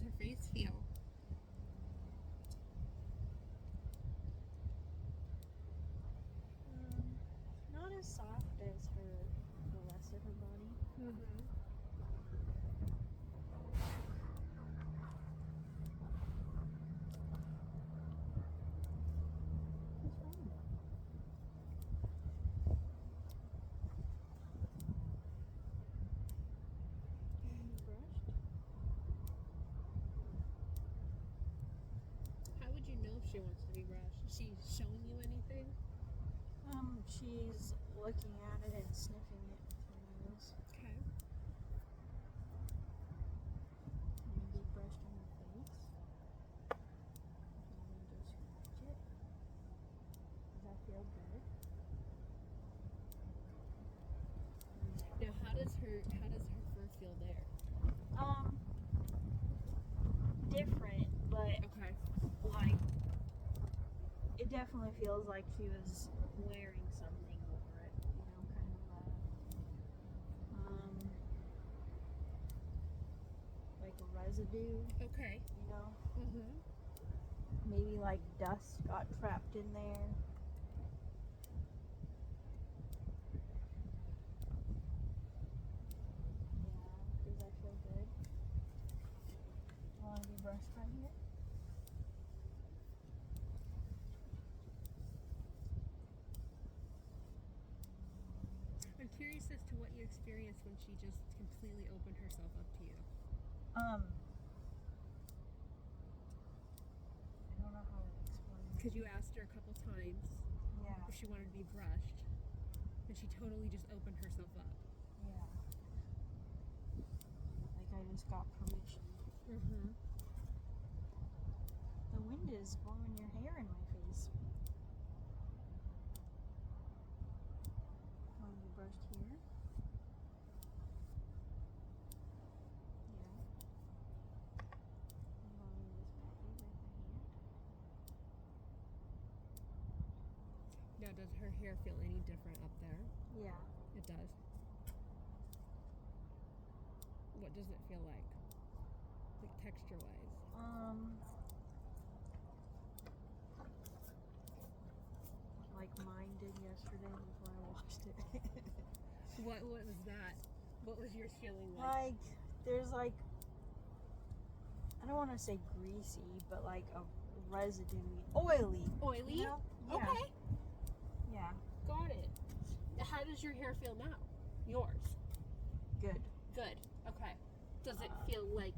does her face feel? Not as soft as the rest of her body. Mm-hmm. What's wrong? You brushed? How would you know if she wants to be brushed? Is she showing you anything? She's looking at it and sniffing it with her nose. Okay. Maybe brushed on her face. And then just scratch it. Does that feel good? Now, how does her fur feel there? Different, but Okay. like it definitely feels like she was wearing something over it, you know, kind of like a residue, Okay. you know, Mm-hmm. maybe like dust got trapped in there. Yeah, does that feel good? Want to be brushed right here? I'm curious as to what you experienced when she just completely opened herself up to you. I don't know how to explain it. Because you asked her a couple times Yeah, if she wanted to be brushed, and she totally just opened herself up. yeah. Like I just got permission. Mm-hmm. The wind is blowing your hair in my face. Want to be brushed here? Yeah. You want me to just pat you with my hand? Now, does her hair feel any different up there? Yeah. It does. What does it feel like? Like texture-wise? Like mine did yesterday before I washed it. What was that? What was yours feeling like? Like, there's like, I don't want to say greasy, but like a residue, oily. Oily? You know? Yeah. Okay. Yeah. Got it. How does your hair feel now? Yours? Good. Good. Okay. Does it feel like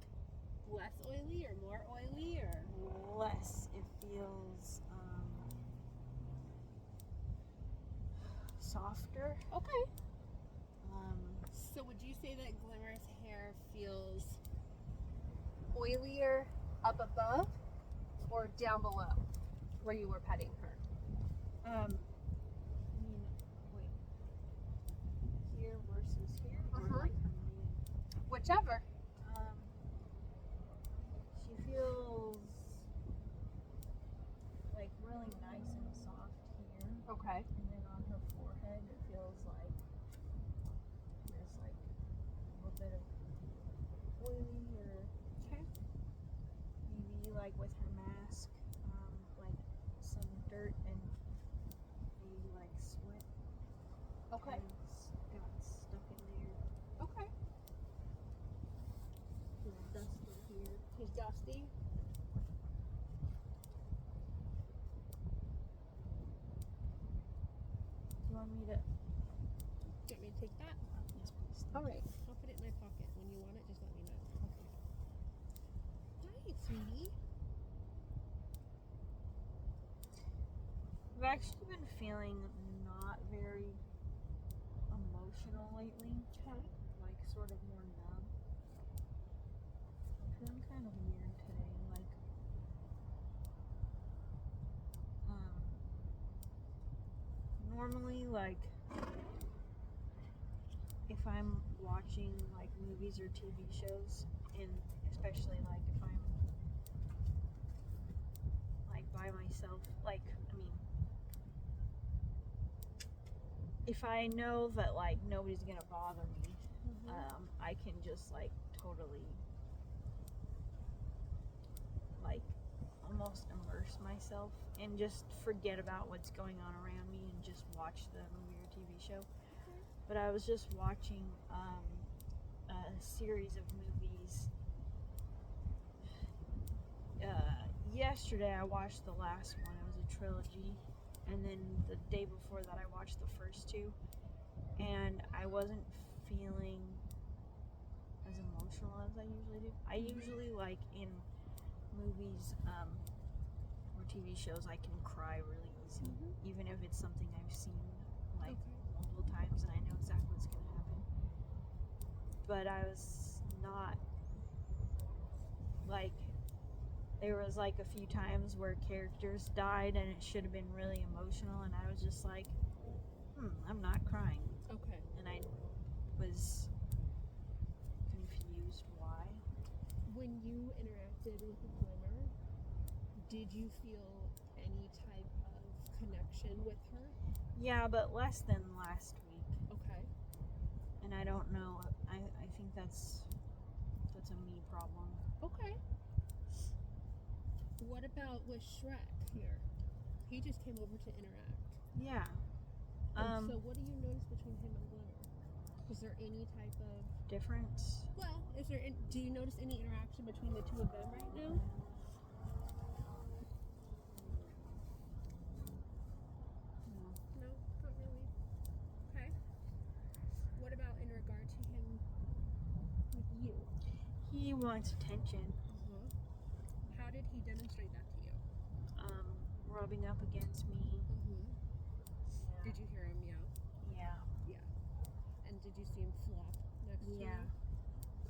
less oily or more oily or? Less. It feels softer. Okay. Um, So would you say that Glimmer's hair feels oilier up above or down below where you were petting her? I mean, wait. Here versus here, or Uh-huh. like her mid. Whichever. She feels like really nice and soft here, Okay. and then on her forehead, it feels like there's like a little bit of oily, or Okay. maybe like with her mask, like some dirt and maybe like sweat. Okay. Kind of got stuck in there. Okay. Feels dusty here. He's dusty. Do you want me to? Do you want me to take that? Yes, please. All right. I'll put it in my pocket. When you want it, just let me know. Okay. Hi, sweetie. I've actually been feeling not very emotional lately. Okay. Like sort of more numb. I'm feeling kind of weird today. Like, normally, like, if I'm watching like movies or TV shows, and especially like if I'm like by myself, like, I mean, if I know that like nobody's gonna bother me, I can just like totally immerse myself and just forget about what's going on around me and just watch the movie or TV show. Okay. But I was just watching a series of movies. Yesterday I watched the last one. It was a trilogy. And then the day before that I watched the first two. And I wasn't feeling as emotional as I usually do. I usually, like, in movies or TV shows, I can cry really easy, even if it's something I've seen like multiple times and I know exactly what's going to happen. But I was not, like, there was like a few times where characters died and it should have been really emotional, and I was just like, I'm not crying. Okay. And I was confused why. When you interacted with Glimmer, did you feel any type of connection with her? Yeah, but less than last week. Okay. And I don't know. I think that's a me problem. Okay. What about with Shrek here? He just came over to interact. Yeah. So what do you notice between him and Glimmer? Is there any type of difference? Well, do you notice any interaction between the two of them right now? No, not really. Okay. What about in regard to him with you? He wants attention. How did he demonstrate that to you? Rubbing up against me. Yeah. Did you hear him meow? Yeah. Yeah. And did you see him flop next to you? Yeah.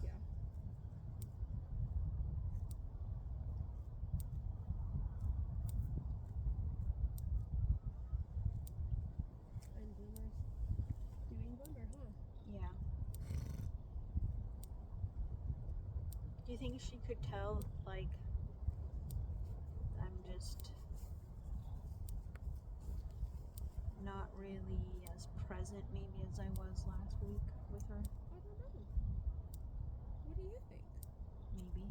Yeah. And Glimmer's doing Glimmer, huh? Yeah. Do you think she could tell, like, I'm just not really as present maybe as I was last week with her? I don't know. What do you think? Maybe.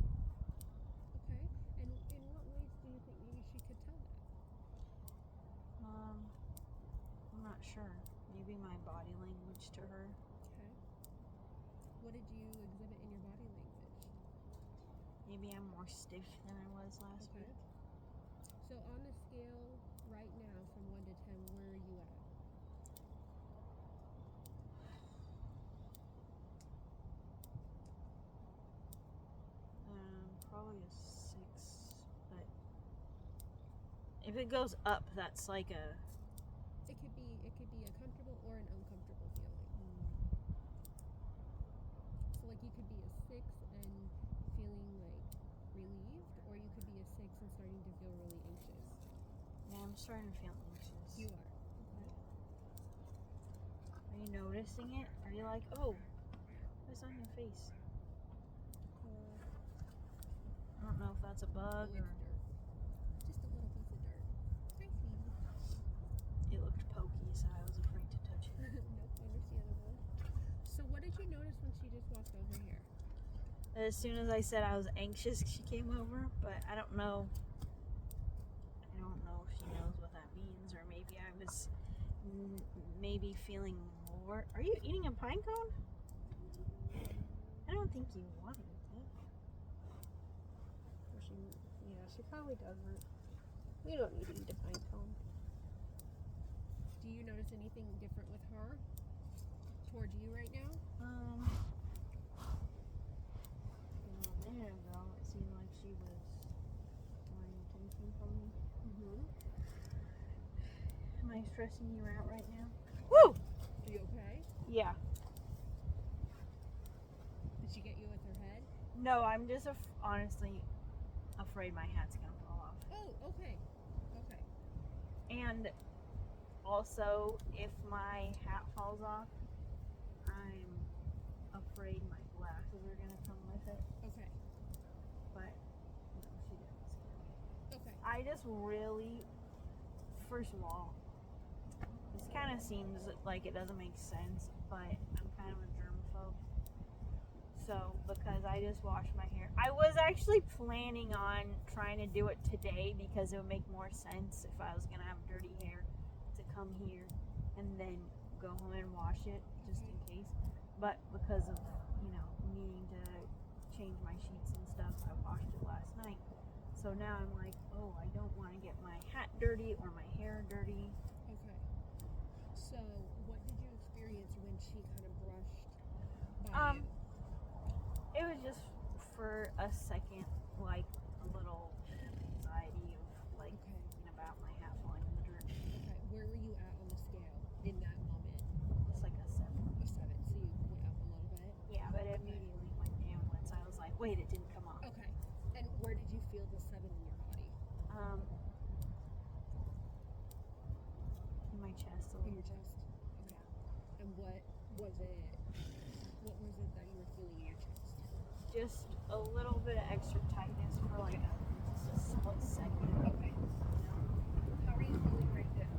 Okay. And in what ways do you think maybe she could tell that? I'm not sure. Maybe my body language to her. Okay. What did you exhibit in your body language? Maybe I'm more stiff than I was last week. So on a scale right now from 1 to 10, where are you at? Probably a 6, but if it goes up, that's like a... It could be a comfortable or an uncomfortable feeling. So like you could be a 6 and feeling like relieved, or you could be a 6 and starting to feel really anxious. Yeah, I'm starting to feel anxious. You are. Okay. Are you noticing it? Are you like, oh, what's on your face? I don't know if that's a bug or... dirt. Just a little piece of dirt. Tiny. It looked pokey, so I was afraid to touch it. Nope, understandable. So what did you notice when she just walked over here? As soon as I said I was anxious, she came over, but I don't know. I don't know if she knows what that means, or maybe I was maybe feeling more... Are you eating a pine cone? I don't think you wanted it. She probably doesn't. We don't need to eat a pine cone. Do you notice anything different with her towards you right now? A minute ago, it seemed like she was wanting attention from me. Am I stressing you out right now? Woo! Are you okay? Yeah. Did she get you with her head? No, I'm just honestly afraid my hat's gonna fall off. Oh, okay. Okay. And also, if my hat falls off, I'm afraid my glasses are gonna come with it. Okay. But no, she didn't scare me. Okay. I just really, first of all, this kind of seems like it doesn't make sense, but I'm kind of a germaphobe. So, because I just washed my hair. I was actually planning on trying to do it today because it would make more sense if I was going to have dirty hair to come here and then go home and wash it just in case. But because of, needing to change my sheets and stuff, I washed it last night. So now I'm like, oh, I don't want to get my hat dirty or my hair dirty. Okay. So, what did you experience when she kind of brushed by you? It was just for a second, like a little anxiety of like thinking about my hat falling in the dirt. Okay. Where were you at on the scale in that moment? It's like a 7. A 7. So you went up a little bit. Yeah, but it immediately went down once I was like, wait, it didn't come off. Okay. And where did you feel the 7 in your body? In my chest a In little. your chest. Okay. And what was it? What was it that you were feeling in your chest? Just a little bit of extra tightness for like just a split second. Okay. How are you feeling right now?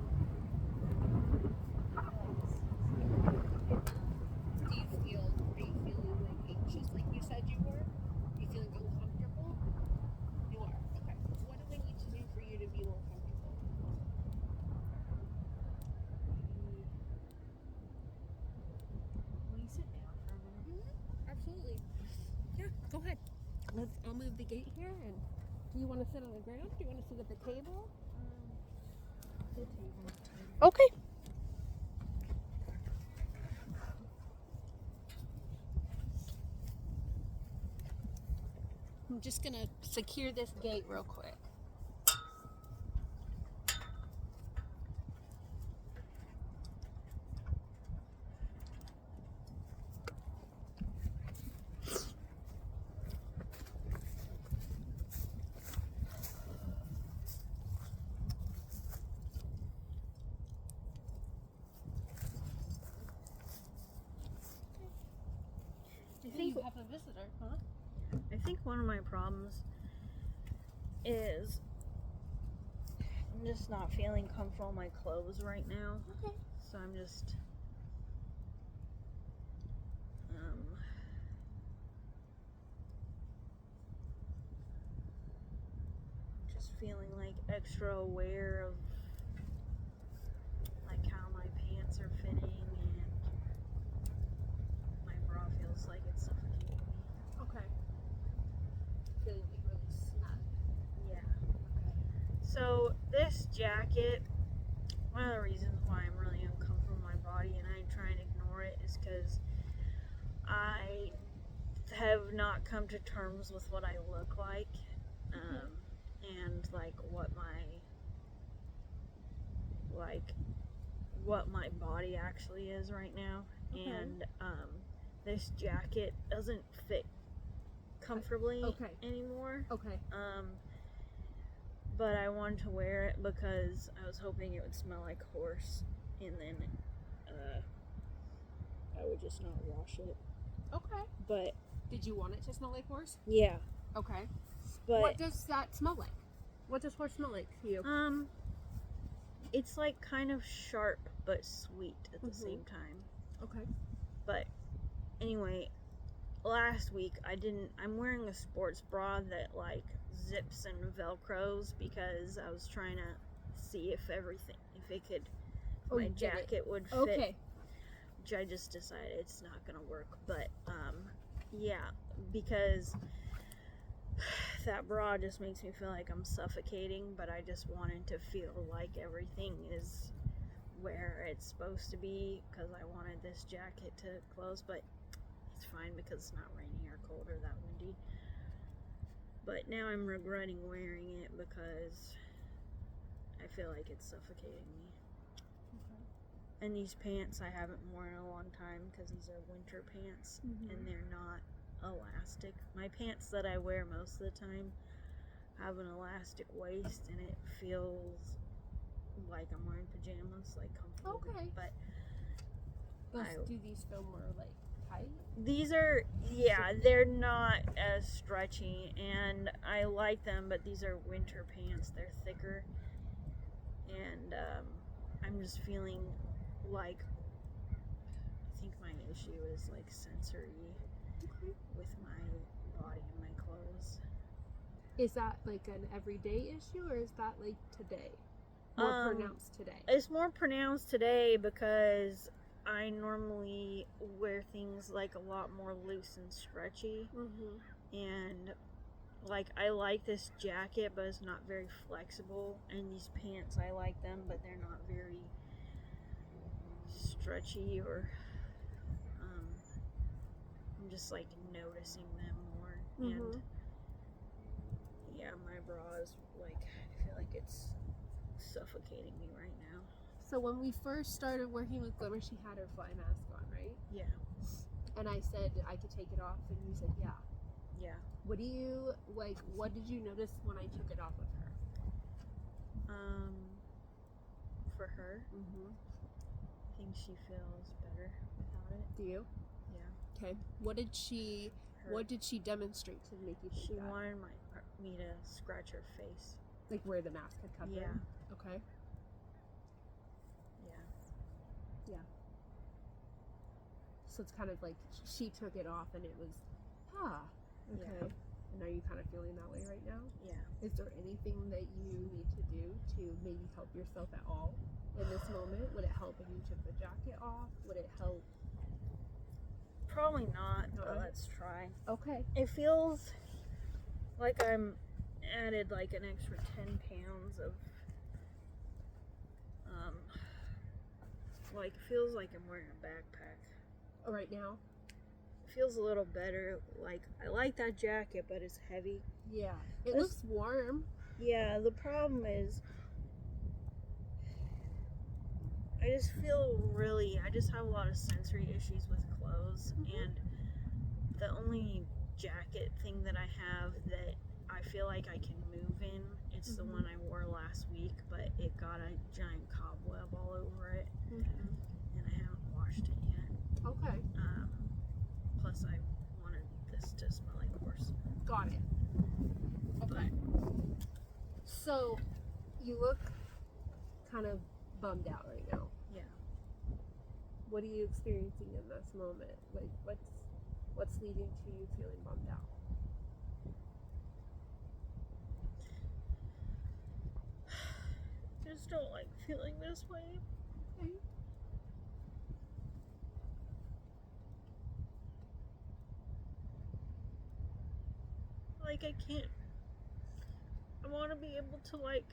Are you feeling like anxious like you said you were? Are you feeling uncomfortable? You are. Okay. What do I need to do for you to be more comfortable? Will you sit down for a minute? Absolutely. Yeah, go ahead. I'll move the gate here. And do you want to sit on the ground? Do you want to sit at the table? The table. Okay. I'm just going to secure this gate real quick. I think You have a visitor, huh? I think one of my problems is I'm just not feeling comfortable in my clothes right now. Okay. So I'm just feeling like extra aware of like how my pants are fitting and my bra feels like it's suffocating me. Okay. Feeling like really snug. Yeah. Okay. So this jacket, one of the reasons why I'm really uncomfortable in my body and I try and ignore it is because I have not come to terms with what I look like, and like what my body actually is right now. Okay. And this jacket doesn't fit comfortably anymore. Okay. But I wanted to wear it because I was hoping it would smell like horse, and then I would just not wash it. Okay. But did you want it to smell like horse? yeah. Okay. But what does that smell like? What does horse smell like to you? It's like kind of sharp but sweet at the same time. Okay. But anyway, last week I'm wearing a sports bra that like zips and velcros because I was trying to see if my jacket would fit. Okay. Which I just decided it's not gonna work. But yeah, because that bra just makes me feel like I'm suffocating, but I just wanted to feel like everything is where it's supposed to be because I wanted this jacket to close, but it's fine because it's not rainy or cold or that windy. But now I'm regretting wearing it because I feel like it's suffocating me. Okay. And these pants I haven't worn in a long time because these are winter pants and they're not elastic. My pants that I wear most of the time have an elastic waist and it feels like I'm wearing pajamas, like comfortable. Okay. But do these feel more like tight? These are, they're not as stretchy and I like them, but these are winter pants. They're thicker and I'm just feeling like I think my issue is like sensory Okay. with my body and my clothes. Is that like an everyday issue, or is that like today? More pronounced today? It's more pronounced today because I normally wear things like a lot more loose and stretchy. Mm-hmm. And like I like this jacket, but it's not very flexible. And these pants, I like them, but they're not very stretchy, or I'm just like noticing them more. Mm-hmm. And yeah, my bra is like, I feel like it's suffocating me right now. So when we first started working with Glimmer, she had her fly mask on, right? Yeah. And I said I could take it off, and you said yeah. Yeah. What do you like? What did you notice when I took it off of her? For her, Mm-hmm. I think she feels better without it. Do you? Yeah. Okay. What did she demonstrate to make you think She that? wanted me to scratch her face. Like where the mask had covered? Yeah. Okay. Yeah. So it's kind of like she took it off, and it was, okay. Yeah. And are you kind of feeling that way right now? Yeah. Is there anything that you need to do to maybe help yourself at all in this moment? Would it help if you took the jacket off? Would it help? Probably not, but Alright. let's try. Okay. It feels like I'm added like an extra 10 pounds of, like, feels like I'm wearing a backpack. Right now? It feels a little better. Like, I like that jacket, but it's heavy. Yeah. It looks warm. Yeah, the problem is I just have a lot of sensory issues with clothes, and the only jacket thing that I have that I feel like I can move in, it's the one I wore last week, but it got a giant cobweb all over it, and I haven't washed it yet. Okay. Plus I wanted this to smell like horse. Got it. Okay. So, you look kind of bummed out right now. Yeah. What are you experiencing in this moment? Like, what's leading to you feeling bummed out? I just don't like feeling this way. Okay. Like, I want to be able to, like,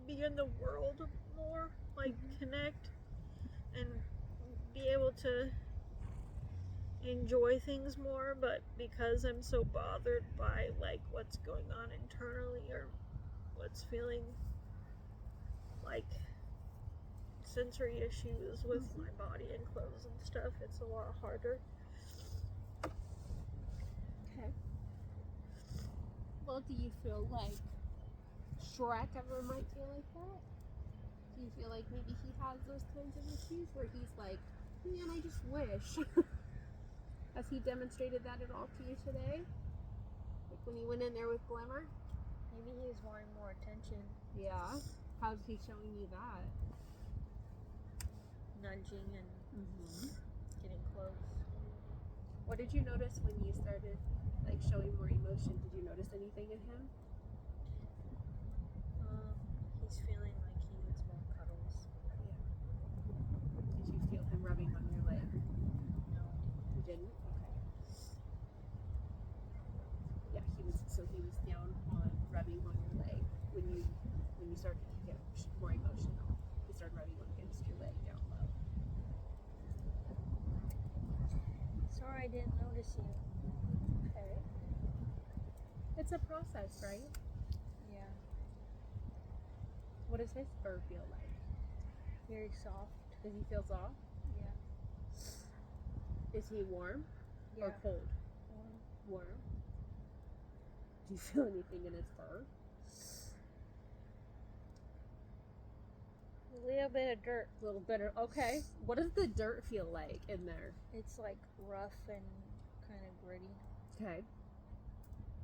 be in the world more, like, connect and be able to enjoy things more, but because I'm so bothered by, like, what's going on internally, or what's feeling like sensory issues with my body and clothes and stuff, it's a lot harder. Okay. Well, do you feel like Shrek ever might feel like that? Do you feel like maybe he has those kinds of issues where he's like, man, I just wish. Has he demonstrated that at all to you today? Like when he went in there with Glimmer? Maybe he's wanting more attention. Yeah. How's he showing you that? Nudging and getting close. What did you notice when you started like showing more emotion? Did you notice anything in him? He's feeling like he needs more cuddles. Yeah. Did you feel him rubbing on your leg? No. You didn't? Okay. Yeah, he was down on rubbing on your leg when you started to get more emotional. He started rubbing against your leg down low. Sorry, I didn't notice you. Okay. It's a process, right? Yeah. What does his fur feel like? Very soft. Does he feel soft? Yeah. Is he warm or Yeah. cold? Warm. Do you feel anything in his fur? A little bit of dirt. A little bit. Okay. What does the dirt feel like in there? It's like rough and kind of gritty. Okay.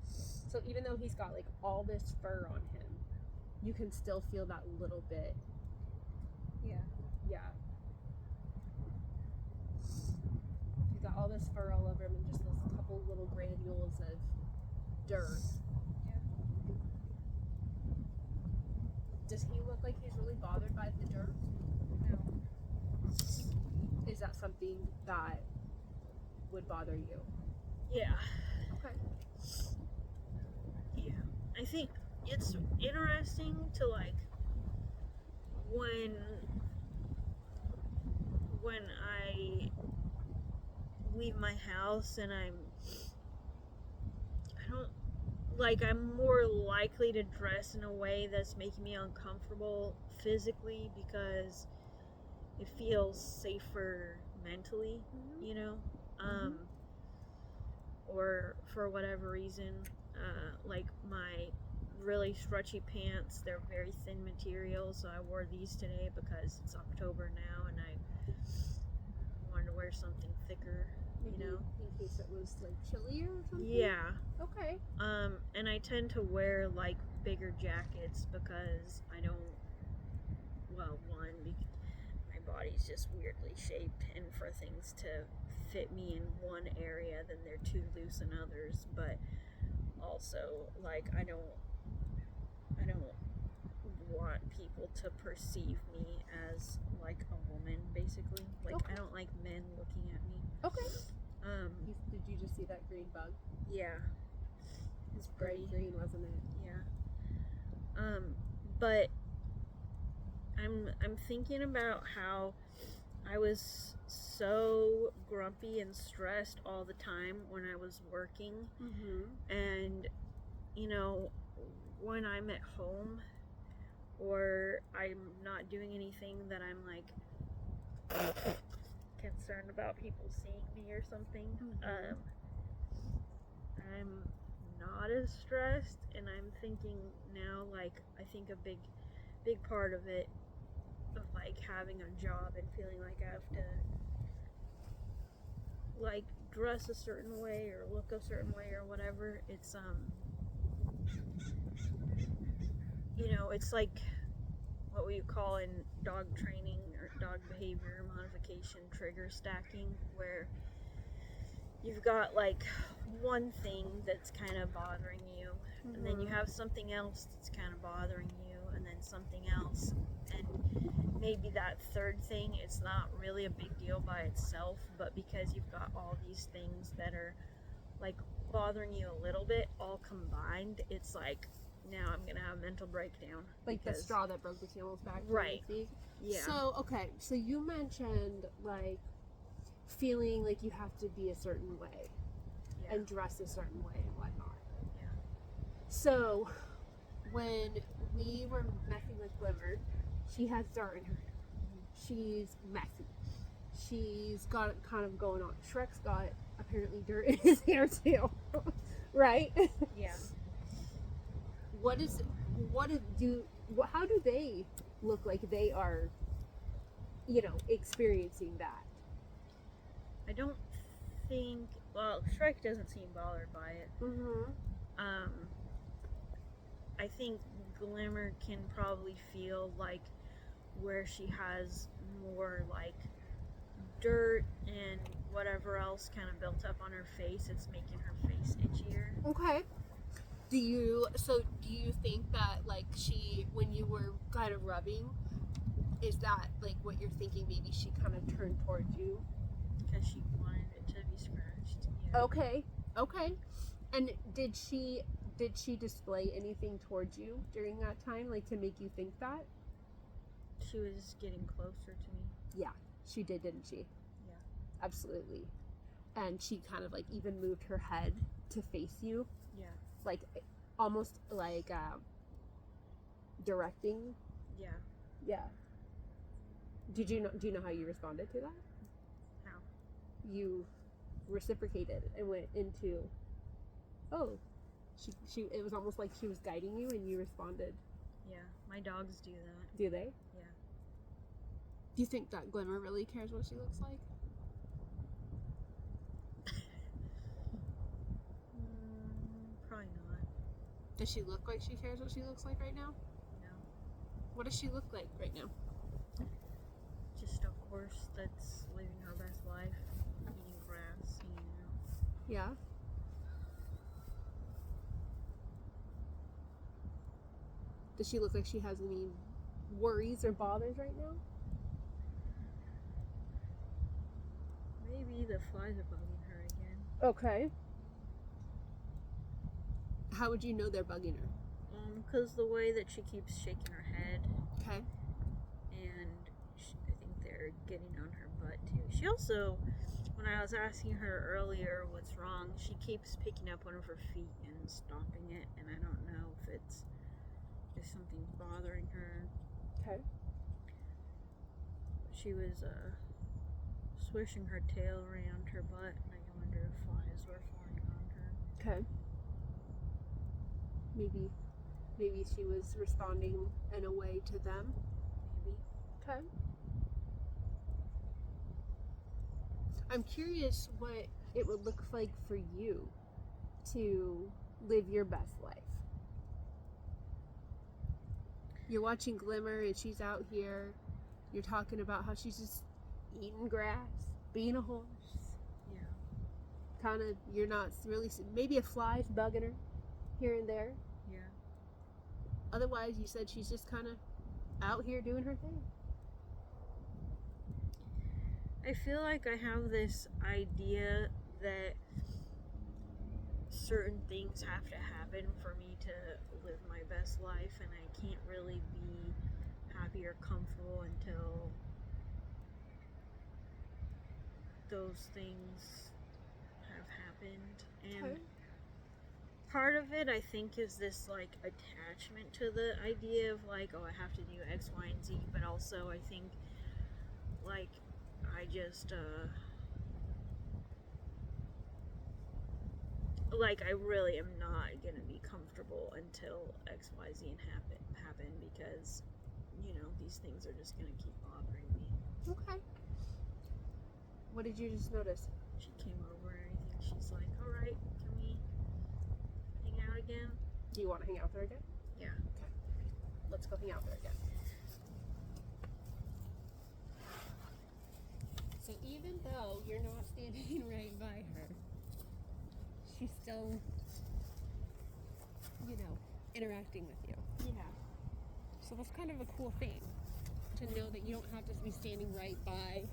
So even though he's got like all this fur on him, you can still feel that little bit. Yeah. Yeah. He's got all this fur all over him and just those couple couple little granules of dirt. Yeah. Does he look like he's really bothered by the dirt? No. Is that something that would bother you? Yeah. Okay. Yeah. I think it's interesting to like when I leave my house and I don't like I'm more likely to dress in a way that's making me uncomfortable physically because it feels safer mentally, you know? Or for whatever reason, like my really stretchy pants, they're very thin material, so I wore these today because it's October now and I wanted to wear something thicker, you know? In case it was like chillier or something? Yeah. Okay. And I tend to wear like bigger jackets because I don't, well, my body's just weirdly shaped, and for things to fit me in one area, then they're too loose in others, but also, like, I don't want people to perceive me as like a woman, basically. Like, Okay. I don't like men looking at me. Okay. Did you just see that green bug? Yeah. It's bright green, wasn't it? Yeah. But I'm thinking about how I was so grumpy and stressed all the time when I was working. And, you know, when I'm at home or I'm not doing anything that I'm like concerned about people seeing me or something, I'm not as stressed, and I'm thinking now, like, I think a big part of it, of like having a job and feeling like I have to like dress a certain way or look a certain way or whatever, it's you know, it's like what we call in dog training or dog behavior modification trigger stacking, where you've got like one thing that's kind of bothering you, and then you have something else that's kind of bothering you, and then something else, and maybe that third thing, it's not really a big deal by itself, but because you've got all these things that are like bothering you a little bit all combined, it's like, now I'm gonna have a mental breakdown. Like the straw that broke the camel's back. Right. Yeah. So, okay, so you mentioned like feeling like you have to be a certain way and dress a certain way and whatnot. Yeah. So, when we were messing with Glimmer, she has dirt in her hair. She's messy. She's got it kind of going on. Shrek's got apparently dirt in his hair too, right? Yeah. How do they look like they are, you know, experiencing that? I don't think, well, Shrek doesn't seem bothered by it. I think Glimmer can probably feel like where she has more like dirt and whatever else kind of built up on her face, it's making her face itchier. Okay. Do you think that like when you were kind of rubbing, is that like what you're thinking, maybe she kind of turned towards you? Because she wanted it to be scratched. Yeah. Okay. And did she display anything towards you during that time, like to make you think that? She was getting closer to me. Yeah, she did, didn't she? Yeah. Absolutely. And she kind of like even moved her head to face you. Yeah. Like almost like directing. Yeah. Yeah. Do you know how you responded to that? How? You reciprocated and went into, oh, she it was almost like she was guiding you, and you responded. Yeah, my dogs do that. Do they? Yeah. Do you think that Glimmer really cares what she looks like? Probably not. Does she look like she cares what she looks like right now? No. What does she look like right now? Just a horse that's living her best life, eating grass, hanging out. Yeah. Does she look like she has any worries or bothers right now? Maybe the flies are bugging her again. Okay. How would you know they're bugging her? Because the way that she keeps shaking her head. Okay. And I think they're getting on her butt too. She also, when I was asking her earlier what's wrong, she keeps picking up one of her feet and stomping it, and I don't know if it's if something's bothering her. Okay. She was swishing her tail around her butt, and I wonder if flies were flying on her. Okay. Maybe she was responding in a way to them. Maybe. Okay. I'm curious what it would look like for you to live your best life. You're watching Glimmer and she's out here. You're talking about how she's just eating grass, being a horse. Yeah. Kind of, you're not really, maybe a fly's bugging her here and there. Yeah. Otherwise, you said she's just kind of out here doing her thing. I feel like I have this idea that certain things have to happen for me to live my best life, and I can't really be happy or comfortable until those things have happened. And Okay. part of it, I think, is this like attachment to the idea of like, oh, I have to do X, Y, and Z, but also I think like I just like I really am not gonna be comfortable until X, Y, Z and happen because these things are just gonna keep bothering me. Okay. What did you just notice? She came over and I think she's like, all right, can we hang out again? Do you want to hang out there again? Yeah. Okay. Let's go hang out there again. So even though you're not standing right by her, she's still, interacting with you. Yeah. So that's kind of a cool thing to know that you don't have to be standing right by,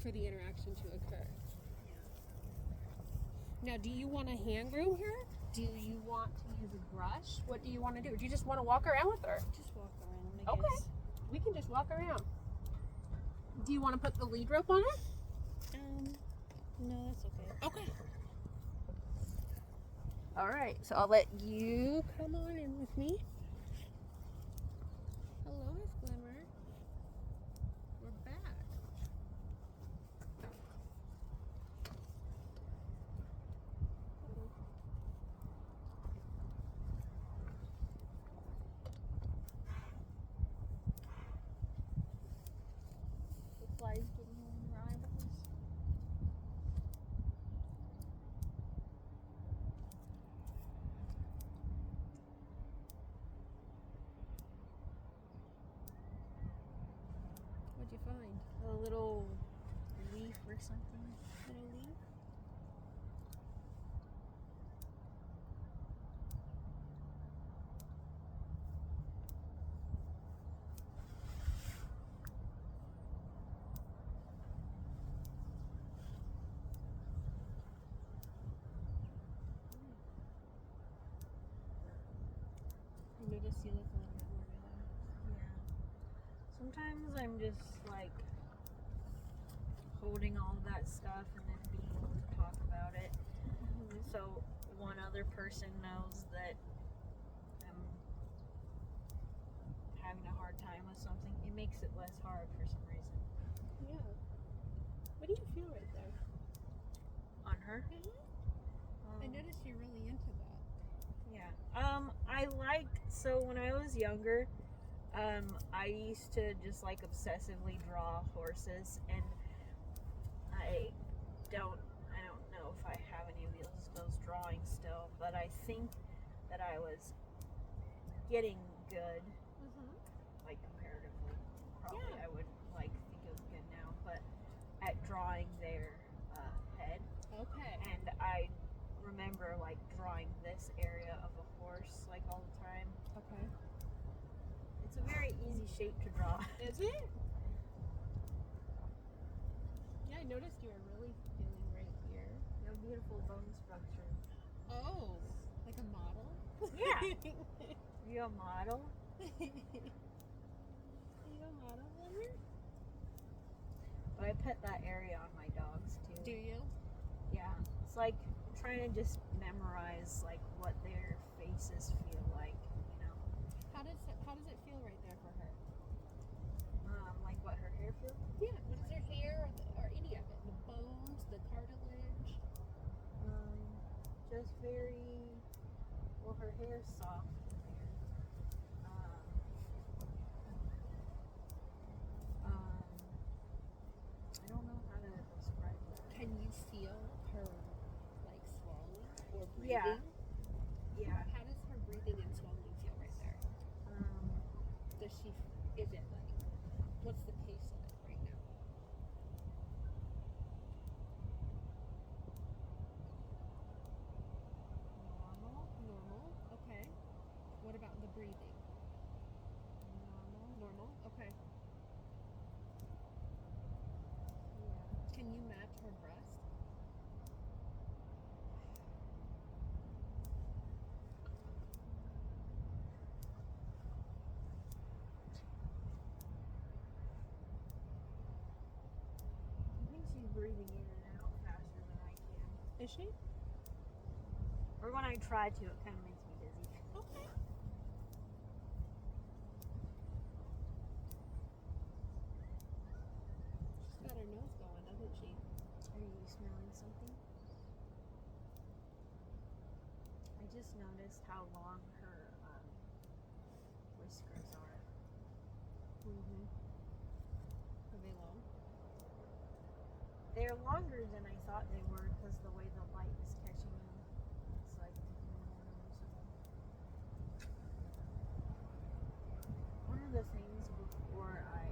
for the interaction to occur. Yeah. Now, do you want to hand groom her? Do you want to use a brush? What do you want to do? Do you just want to walk around with her? Just walk around, I Okay. guess. We can just walk around. Do you want to put the lead rope on her? No, that's okay. Okay. All right, so I'll let you come on in with me. Hello, Miss Glimmer. We're back. The flies getting in your eyeballs. What'd you find? A little leaf or something. Little leaf? I noticed you look a little bit more relaxed. Yeah. Sometimes I'm just like holding all of that stuff and then being able to talk about it. Mm-hmm. So one other person knows that I'm having a hard time with something. It makes it less hard for some reason. Yeah. What do you feel right there? On her? I noticed you're really into that. Yeah. So when I was younger, I used to just like obsessively draw horses, and I don't know if I have any of those drawings still, but I think that I was getting good, like comparatively. Probably Yeah. I would like think of good now, but at drawing their head. Okay. And I remember like drawing this area of a horse like all the time. Okay. shape to draw. Is it? Yeah, I noticed you were really feeling right here. You have beautiful bone structure. Oh, like a model? Yeah. You a model? Are you a model, Leonard? But I put that area on my dogs too. Do you? Yeah. It's like trying to just memorize like what their faces feel like, you know. How does it feel right there for her? Like what her hair feels. Yeah. What is her hair or any of it? The bones, the cartilage. Just very. Well, her hair's soft. I don't know how to describe that. Can you feel her like swallowing or breathing? Yeah. Yeah. How does her breathing and swallowing feel right there? Does she? Is it like? What's the pace of it right now? Normal. Okay. What about the breathing? Normal. Okay. Yeah. Can you match her breast? I think she's breathing in and out faster than I can. Is she? Or when I try to, it kind of makes me dizzy. Okay. She's got her nose going, doesn't she? Are you smelling something? I just noticed how long her whiskers are. Mm-hmm. Are they long? They're longer than I thought they were because the way the light is catching them. It's like one of the things before I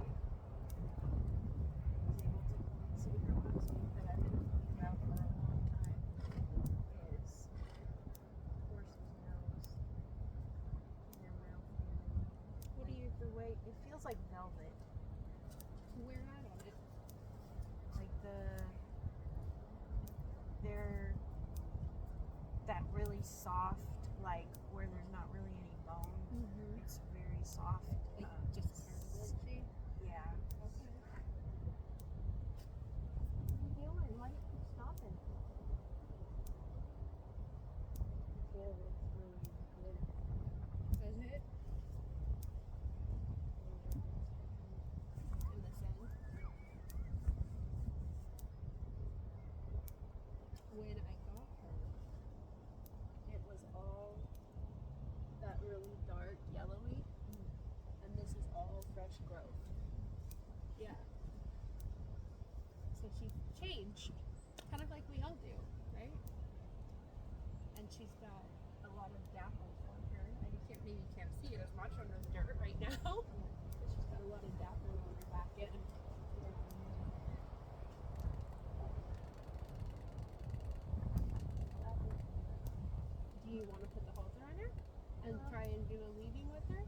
was able to see her last week that I've been thinking about for a long time is horse's nose, their mouth feeling. What do you? The way it feels like velvet, Where at on it? like they're that really soft, like where there's not really any bone. Mm-hmm. It's very soft. Like just cartilage. Yeah. Okay. What are you doing? Why do you keep stopping? Yeah, it's really good. Does it? In the sun. When I got her, it was all that really dark yellowy, and this is all fresh growth. Yeah. So she changed, kind of like we all do, right? And she's got a lot of dapples on her. Maybe you can't see it as much on the dirt right now. But she's got a lot of dapples on her back end. Do you want to put the halter on her and try and do a leading with her?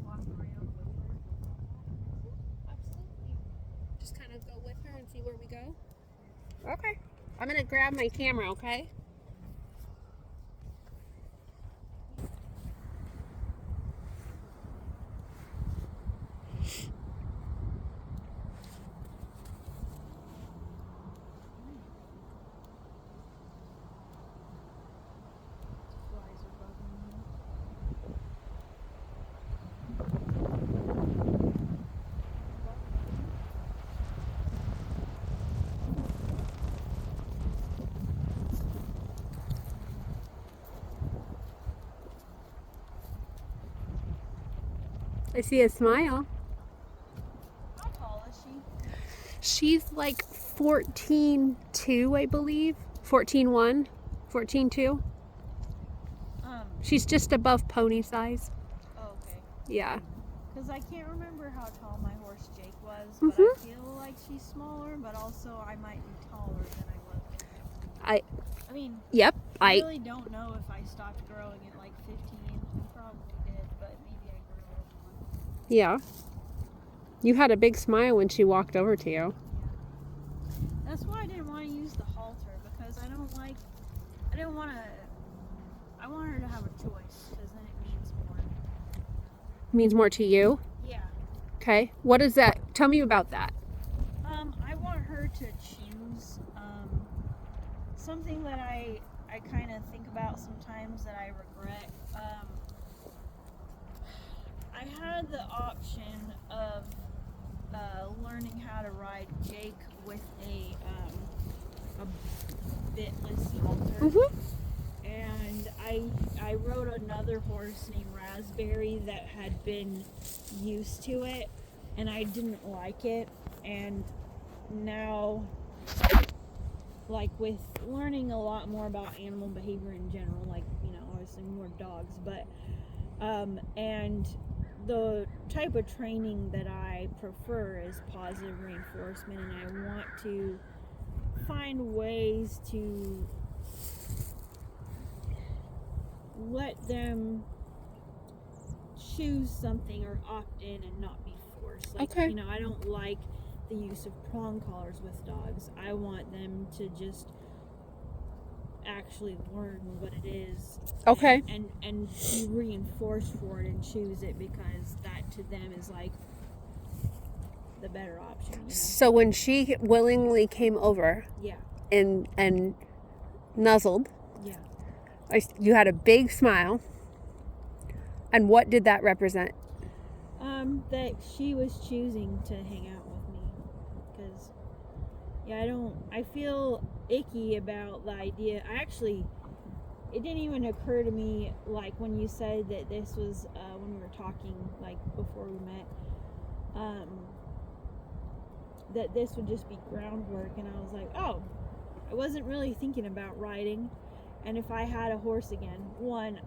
Walk around with her. Absolutely. Just kind of go with her and see where we go. Okay. I'm going to grab my camera, okay? Flies are bugging me. I see a smile. How tall is she? She's like 14.2, I believe. 14.1, 14.2. She's just above pony size. Oh, okay. Yeah. Because I can't remember how tall my horse Jake was, Mhm. but I feel like she's smaller, but also I might be taller than I was. I mean, Yep. I really don't know if I stopped growing at like 15. I probably did, but maybe I grew a little more. Yeah. You had a big smile when she walked over to you. Yeah. That's why I didn't want to use the halter, because I want her to have a choice, because then it means more. Means more to you? Yeah. Okay. What is that? Tell me about that. I want her to choose something that I kind of think about sometimes that I regret. I had the option of learning how to ride Jake with a bitless halter. Mm-hmm. And I rode another horse named Raspberry that had been used to it, and I didn't like it. And now, like, with learning a lot more about animal behavior in general, like, you know, obviously more dogs, but and the type of training that I prefer is positive reinforcement, and I want to find ways to let them choose something or opt in and not be forced. Like, Okay. you know, I don't like the use of prong collars with dogs. I want them to just actually learn what it is. Okay. And be reinforced for it and choose it, because that to them is like the better option, you know? So when she willingly came over Yeah. and nuzzled, Yeah. you had a big smile. And what did that represent? That she was choosing to hang out with me, because I feel icky about the idea. It didn't even occur to me, like, when you said that this was when we were talking, like, before we met, that this would just be groundwork, and I was like, oh, I wasn't really thinking about riding. And if I had a horse again, one,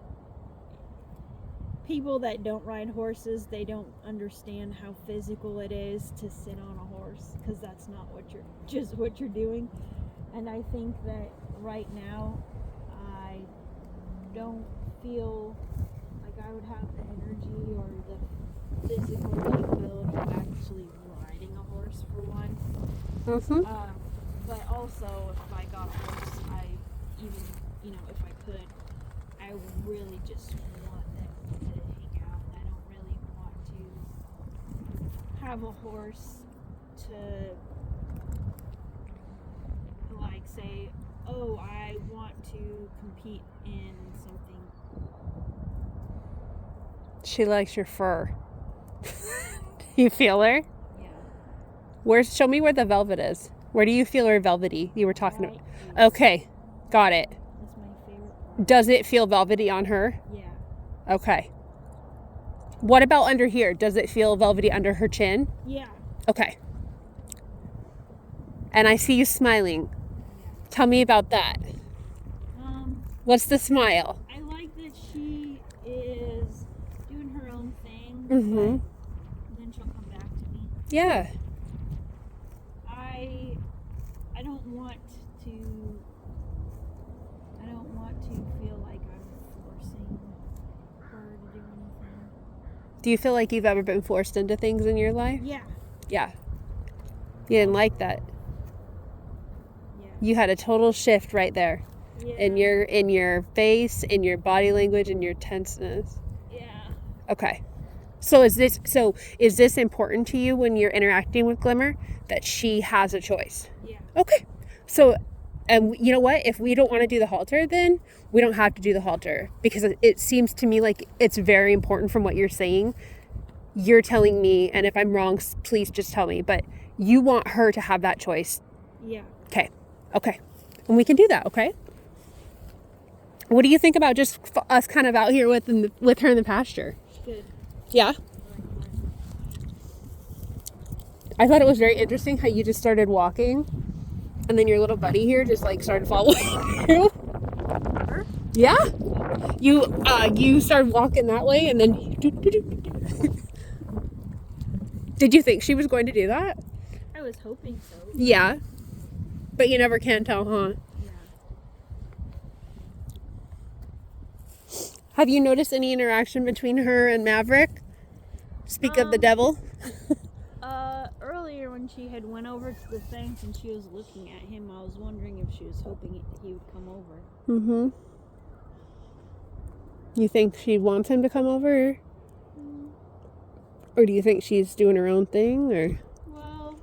people that don't ride horses, they don't understand how physical it is to sit on a horse, because that's not what you're doing. And I think that right now I don't feel like I would have the energy or the physical capability of actually riding a horse, for one. Mm-hmm. But also, if I got a horse, if I could, I really just want them to hang out. I don't really want to have a horse to, like, say, oh, I want to compete in something. She likes your fur. You feel her? Yeah. Show me where the velvet is. Where do you feel her velvety? You were talking Right. about. Okay. Got it. That's my favorite part. Does it feel velvety on her? Yeah. Okay. What about under here? Does it feel velvety under her chin? Yeah. Okay. And I see you smiling. Yeah. Tell me about that. What's the smile? I like that she is doing her own thing, Mm-hmm. but then she'll come back to me. Yeah. I don't want to feel like I'm forcing her to do anything. Do you feel like you've ever been forced into things in your life? Yeah. Yeah. You didn't like that. Yeah. You had a total shift right there. Yeah. In your face, in your body language, in your tenseness. Yeah. Okay. So is this important to you when you're interacting with Glimmer, that she has a choice? Yeah. Okay. So, and you know what? If we don't want to do the halter, then we don't have to do the halter, because it seems to me like it's very important from what you're saying. You're telling me, and if I'm wrong, please just tell me, but you want her to have that choice. Yeah. Okay. And we can do that, okay? What do you think about just us kind of out here with her in the pasture? Good. Yeah? I thought it was very interesting how you just started walking, and then your little buddy here just like started following you. Her? Yeah. You started walking that way, and then Did you think she was going to do that? I was hoping so. Yeah. But you never can tell, huh? Yeah. Have you noticed any interaction between her and Maverick? Speak of the devil. Earlier when she had went over to the fence and she was looking at him, I was wondering if she was hoping he would come over. Mm-hmm. You think she wants him to come over? Or do you think she's doing her own thing, or? Well,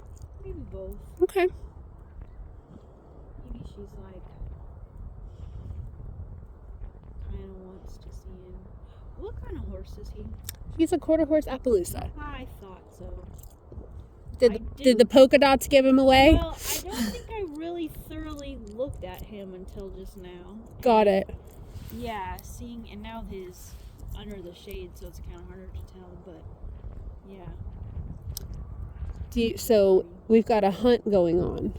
maybe both. Okay. Maybe she's like, kind of wants to see him. What kind of horse is he? He's a quarter horse Appaloosa. I thought so. Did the polka dots give him away? Well, I don't think I really thoroughly looked at him until just now. Got it. Yeah, seeing, and now his under the shade, so it's kind of harder to tell, but yeah. So we've got a hunt going on.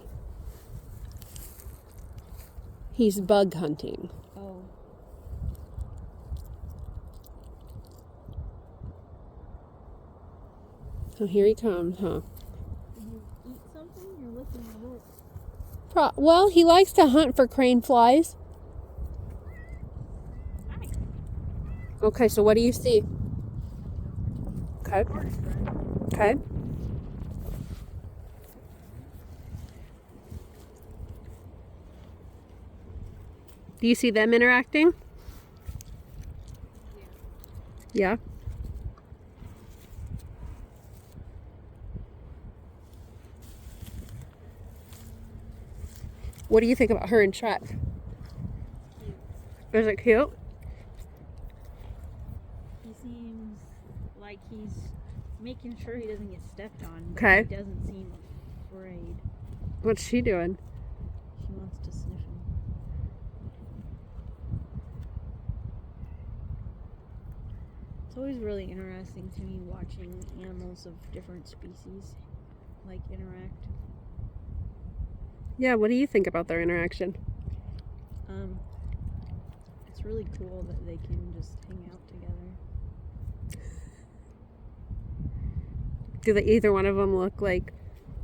He's bug hunting. Oh. So here he comes, huh? Did you eat something? You're licking your lips. Well, he likes to hunt for crane flies. Hi. Okay, so what do you see? Okay. Okay. Do you see them interacting? Yeah. What do you think about her and Shrek? Cute. Is it cute? He seems like he's making sure he doesn't get stepped on. But Okay. He doesn't seem afraid. What's she doing? She wants to sniff him. It's always really interesting to me watching animals of different species like interact. Yeah, what do you think about their interaction? It's really cool that they can just hang out together. Do either one of them look like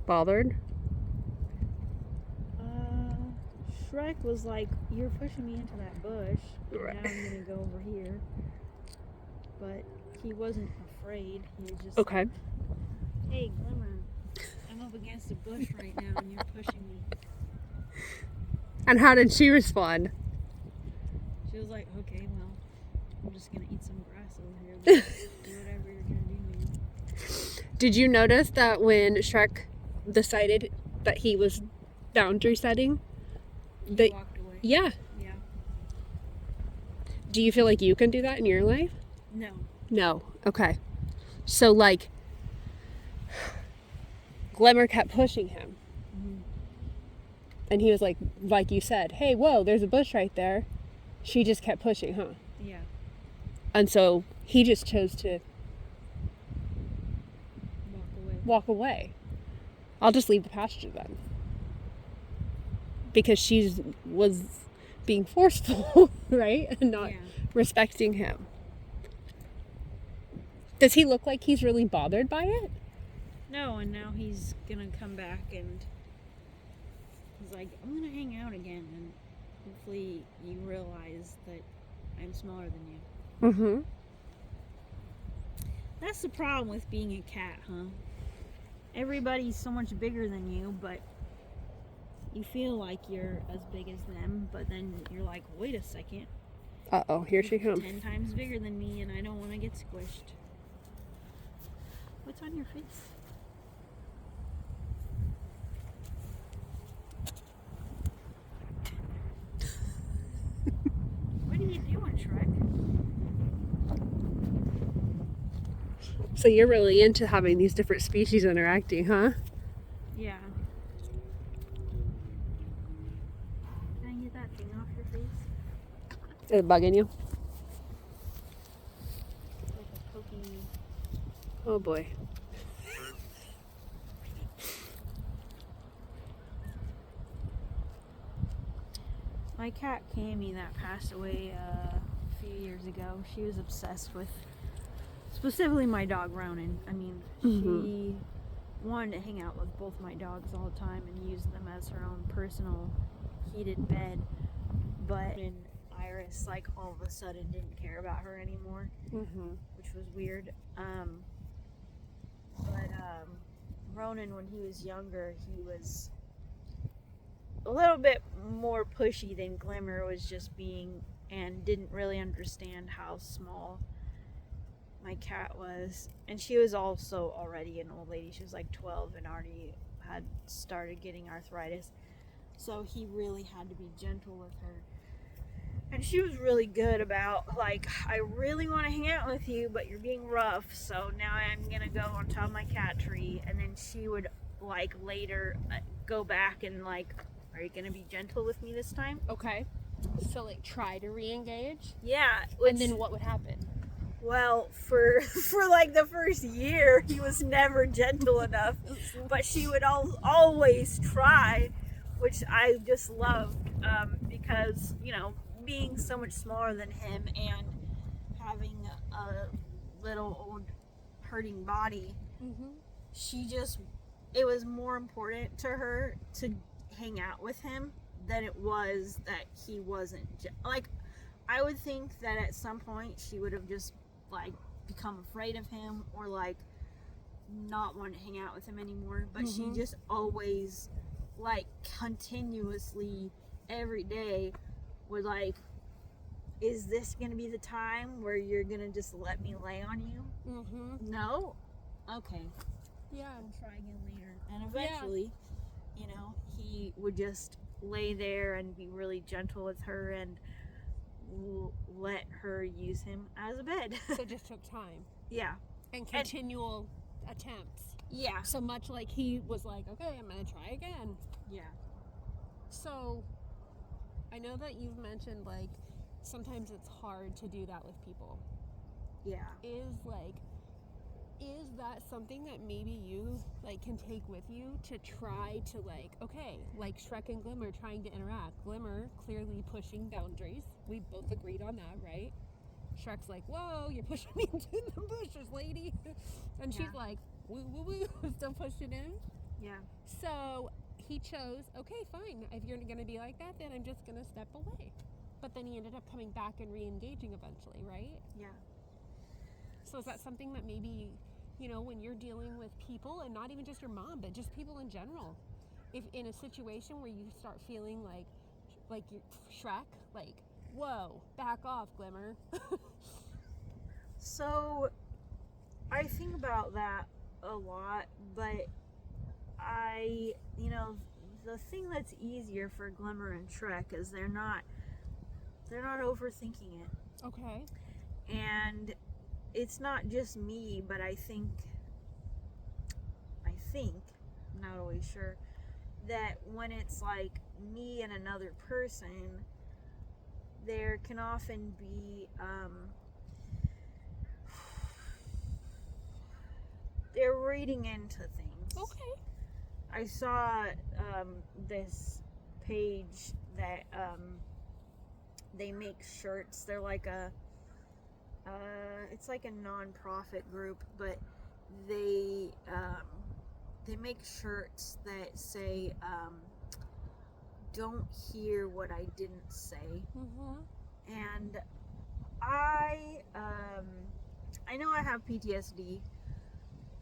bothered? Shrek was like, "You're pushing me into that bush. Right. Now I'm gonna go over here." But he wasn't afraid. He was just Okay. like, "Hey, Glimmer, I'm up against a bush right now, and you're pushing me." And how did she respond? She was like, "Okay, well, I'm just gonna eat some grass over here. But do whatever you're gonna do, man." Did you notice that when Shrek decided that he was boundary setting? He walked away. Yeah. Yeah. Do you feel like you can do that in your life? No. No. Okay. So, like, Glimmer kept pushing him. Mm-hmm. And he was like you said, "Hey, whoa, there's a bush right there." She just kept pushing, huh? Yeah. And so he just chose to Walk away. walk away. I'll just leave the pasture then. Because she was being forceful, right? And not Yeah. respecting him. Does he look like he's really bothered by it? No, and now he's gonna come back and he's like, "I'm gonna hang out again, and hopefully you realize that I'm smaller than you." Mm-hmm. That's the problem with being a cat, huh? Everybody's so much bigger than you, but you feel like you're as big as them, but then you're like, "Wait a second. Uh-oh, here she You're comes. 10 times bigger than me, and I don't want to get squished." What's on your face? What are you doing, Shrek? So you're really into having these different species interacting, huh? Yeah. Can I get that thing off your face? Is it bugging you? It's like a poking me. Oh boy. My cat Cammy that passed away a few years ago, she was obsessed with specifically my dog Ronan. I mean, she wanted to hang out with both my dogs all the time and use them as her own personal heated bed. But I Iris, like, all of a sudden didn't care about her anymore, which was weird. But Ronan, when he was younger, he was a little bit more pushy than Glimmer was just being, and didn't really understand how small my cat was. And she was also already an old lady. She was like 12 and already had started getting arthritis. So he really had to be gentle with her. And she was really good about, like, I really want to hang out with you, but you're being rough, so now I'm going to go on top of my cat tree. And then she would, like, later go back and, like, are you going to be gentle with me this time? Okay. So, like, try to re-engage? Yeah. And then what would happen? Well, for like the first year, he was never gentle enough, but she would always try, which I just loved, because, you know, being so much smaller than him and having a little old hurting body, it was more important to her to hang out with him than it was that he wasn't, like, I would think that at some point she would have just, like, become afraid of him or, like, not want to hang out with him anymore, but she just always, like, continuously every day would, like, is this gonna be the time where you're gonna just let me lay on you? No? Okay. Yeah. We'll try again later. And eventually, you know, he would just lay there and be really gentle with her and let her use him as a bed. So it just took time. Yeah. And continual attempts. Yeah. So much like he was like, okay, I'm going to try again. Yeah. So I know that you've mentioned, like, sometimes it's hard to do that with people. Yeah. Is that something that maybe you, like, can take with you to try to, like, okay, like Shrek and Glimmer trying to interact. Glimmer clearly pushing boundaries. We both agreed on that, right? Shrek's like, whoa, you're pushing me into the bushes, lady. And she's like, woo, woo, woo, still pushing in. Yeah. So he chose, okay, fine. If you're going to be like that, then I'm just going to step away. But then he ended up coming back and re-engaging eventually, right? Yeah. So is that something that maybe, you know, when you're dealing with people, and not even just your mom, but just people in general, if in a situation where you start feeling like you're Shrek, like, whoa, back off, Glimmer. So I think about that a lot, but the thing that's easier for Glimmer and Shrek is they're not overthinking it. Okay. And it's not just me, but I think, I'm not always sure, that when it's like me and another person, there can often be, they're reading into things. Okay. I saw this page that they make shirts. They're like it's like a non-profit group, but they make shirts that say, "Don't hear what I didn't say." And I know I have PTSD.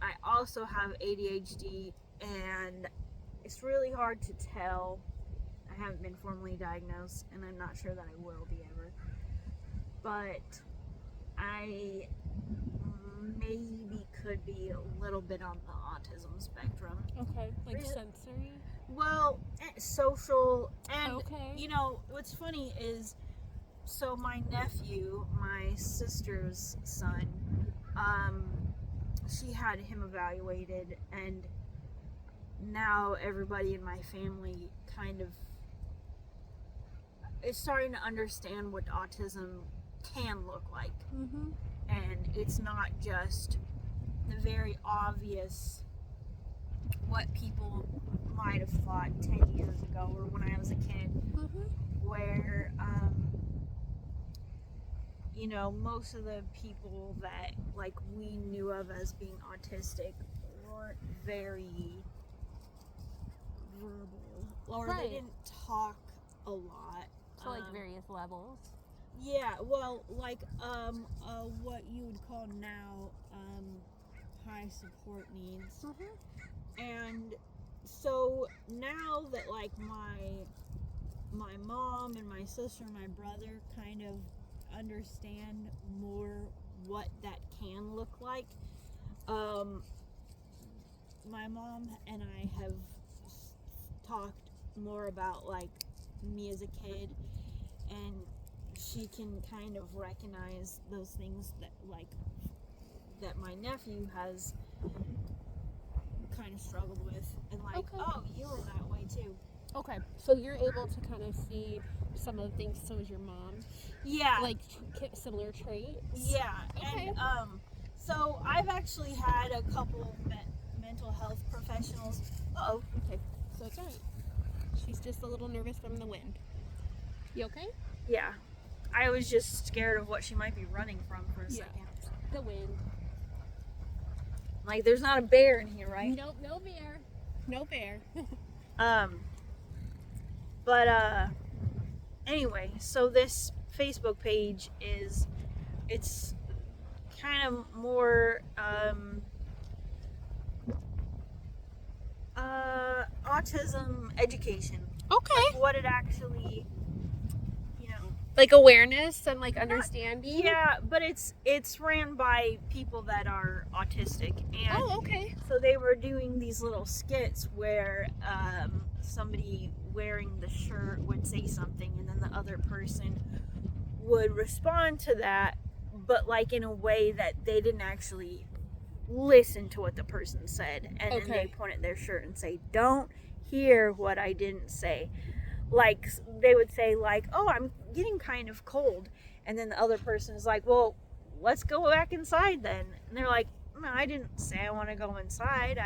I also have ADHD, and it's really hard to tell. I haven't been formally diagnosed, and I'm not sure that I will be ever. But I maybe could be a little bit on the autism spectrum. Okay. Like sensory? Well, social, and okay. You know, what's funny is, so my nephew, my sister's son, she had him evaluated, and now everybody in my family kind of is starting to understand what autism can look like. And it's not just the very obvious what people might have thought 10 years ago or when I was a kid, where you know, most of the people that, like, we knew of as being autistic weren't very verbal, or they didn't talk a lot. So like various levels. Yeah, well, like, what you would call now, high support needs. And so now that, like, my mom and my sister and my brother kind of understand more what that can look like, my mom and I have talked more about, like, me as a kid, and she can kind of recognize those things that, like, that my nephew has kind of struggled with, and like, Okay. oh, you were that way too. Okay, so you're able to kind of see some of the things. So is your mom. Yeah. Like similar traits. Yeah. Okay. And so I've actually had a couple mental health professionals. Uh-oh. Okay, so it's alright. She's just a little nervous from the wind. You okay? Yeah. I was just scared of what she might be running from for a second. The wind. Like, there's not a bear in here, right? Nope, no bear. No bear. But anyway, so this Facebook page it's kind of more autism education. Okay. Like what it actually, Like awareness and like understanding. Yeah, but it's ran by people that are autistic, and okay. so they were doing these little skits where somebody wearing the shirt would say something, and then the other person would respond to that, but like in a way that they didn't actually listen to what the person said, and then they point at their shirt and say, "Don't hear what I didn't say." Like they would say, like, "Oh, I'm getting kind of cold," and then the other person is like, "Well, let's go back inside then." And they're like, "No, I didn't say I want to go inside.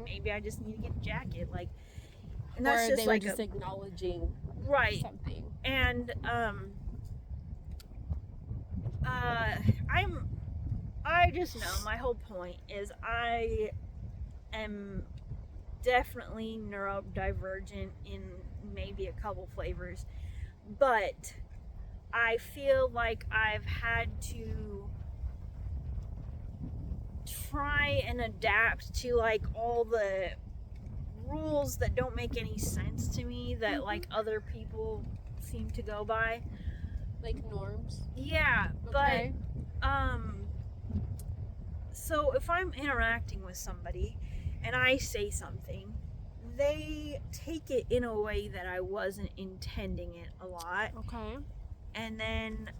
Maybe I just need to get a jacket." Like, and that's or just they like were just acknowledging something. And I just know my whole point is I am definitely neurodivergent in maybe a couple flavors, but I feel like I've had to try and adapt to like all the rules that don't make any sense to me that like other people seem to go by, like norms. Yeah, but so if I'm interacting with somebody and I say something, they take it in a way that I wasn't intending it a lot. Okay. And then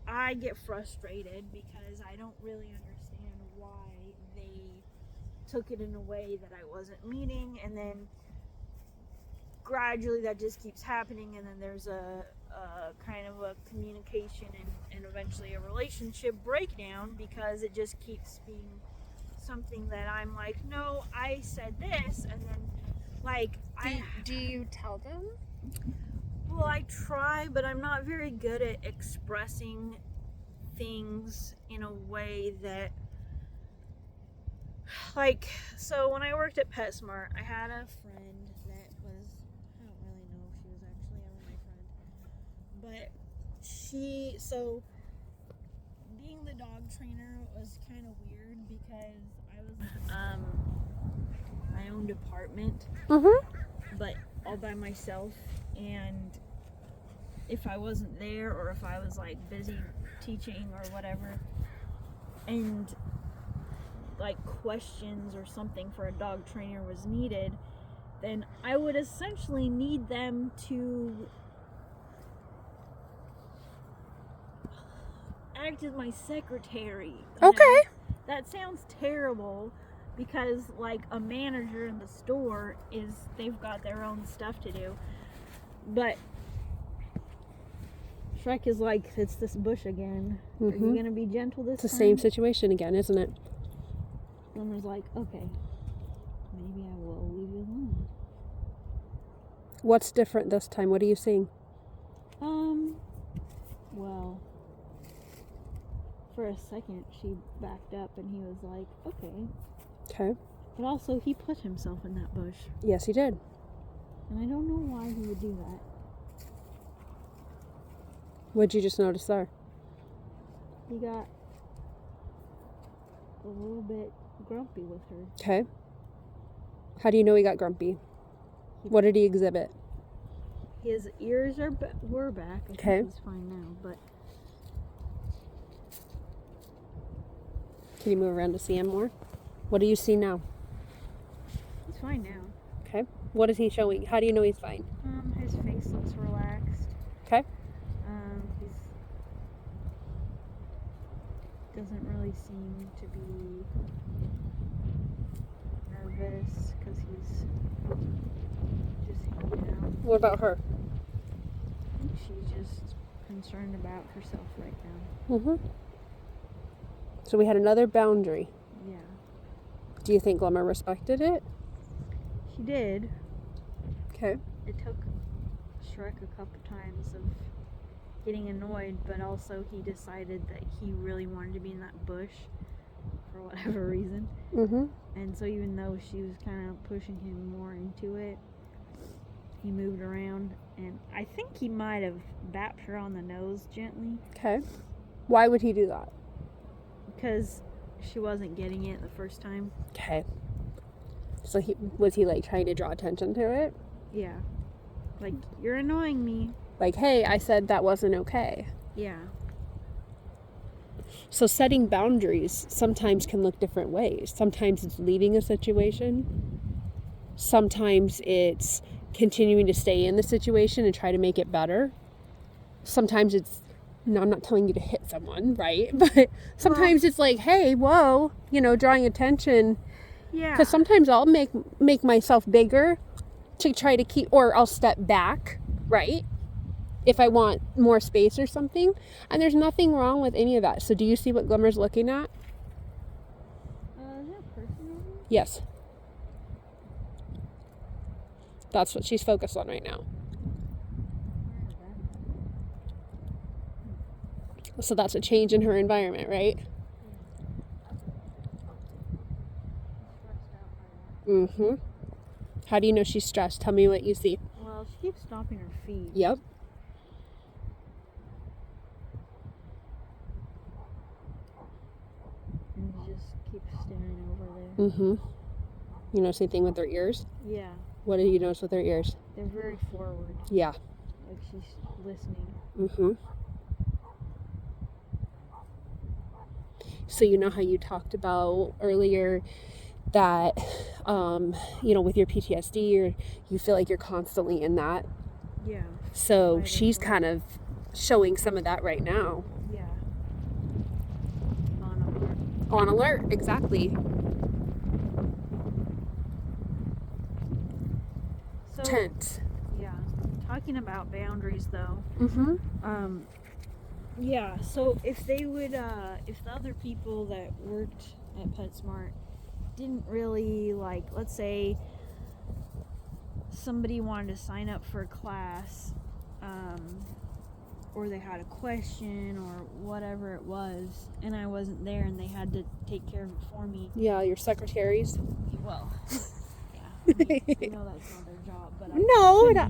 I get frustrated because I don't really understand why they took it in a way that I wasn't meaning, and then gradually that just keeps happening, and then there's a kind of a communication and eventually a relationship breakdown because it just keeps being something that I'm like, no, I said this, and then like do you tell them? Well, I try, but I'm not very good at expressing things in a way that, like, so when I worked at PetSmart, I had a friend that was, I don't really know if she was actually ever my friend, but so being the dog trainer was kind of weird because I was, my own department, but all by myself, and if I wasn't there or if I was like busy teaching or whatever, and like questions or something for a dog trainer was needed, then I would essentially need them to act as my secretary. Okay. That sounds terrible because like a manager in the store they've got their own stuff to do, but Shrek is like, it's this bush again. Are you gonna be gentle this time? It's the same situation again, isn't it? Summer's like, okay, maybe I will leave you alone. What's different this time? What are you seeing? Well, for a second she backed up and he was like, okay. But also he put himself in that bush. Yes, he did. And I don't know why he would do that. What'd you just notice there? He got a little bit grumpy with her. Okay. How do you know he got grumpy? What did he exhibit? His ears were back. I Okay. think he's fine now, but Can you move around to see him more? What do you see now? he's fine now. Okay. What is he showing? How do you know he's fine? His face looks relaxed. Okay. He doesn't really seem to be nervous because he's just hanging out. What about her? I think she's just concerned about herself right now. Mm-hmm. So we had another boundary. Yeah. Do you think Glimmer respected it? She did. Okay. It took Shrek a couple times of getting annoyed, but also he decided that he really wanted to be in that bush for whatever reason. Mm-hmm. And so even though she was kind of pushing him more into it, he moved around, and I think he might have bapped her on the nose gently. Okay. Why would he do that? Because she wasn't getting it the first time. Okay. So was he like trying to draw attention to it? Yeah. Like, you're annoying me. Like, hey, I said that wasn't okay. Yeah. So setting boundaries sometimes can look different ways. Sometimes it's leaving a situation. Sometimes it's continuing to stay in the situation and try to make it better. Sometimes it's, no, I'm not telling you to hit someone, right? But sometimes it's like, hey, whoa, drawing attention. Yeah. Because sometimes I'll make myself bigger to try to keep, or I'll step back, right? If I want more space or something. And there's nothing wrong with any of that. So do you see what Glimmer's looking at? Is that a person over there? Yes. That's what she's focused on right now. So that's a change in her environment, right? Mm-hmm. How do you know she's stressed? Tell me what you see. Well, she keeps stomping her feet. Yep. And she just keeps staring over there. Mm-hmm. You notice anything with her ears? Yeah. What did you notice with her ears? They're very forward. Yeah. Like she's listening. Mm-hmm. So you know how you talked about earlier that, with your PTSD, you feel like you're constantly in that. Yeah. So she's kind of showing some of that right now. Yeah. On alert. On alert, exactly. So, Tense. yeah. Talking about boundaries, though. Mm-hmm. Yeah. So if they would, if the other people that worked at PetSmart didn't really, like, let's say somebody wanted to sign up for a class, or they had a question or whatever it was, and I wasn't there and they had to take care of it for me. Yeah, your secretaries. Well, yeah. I know that's not their job, but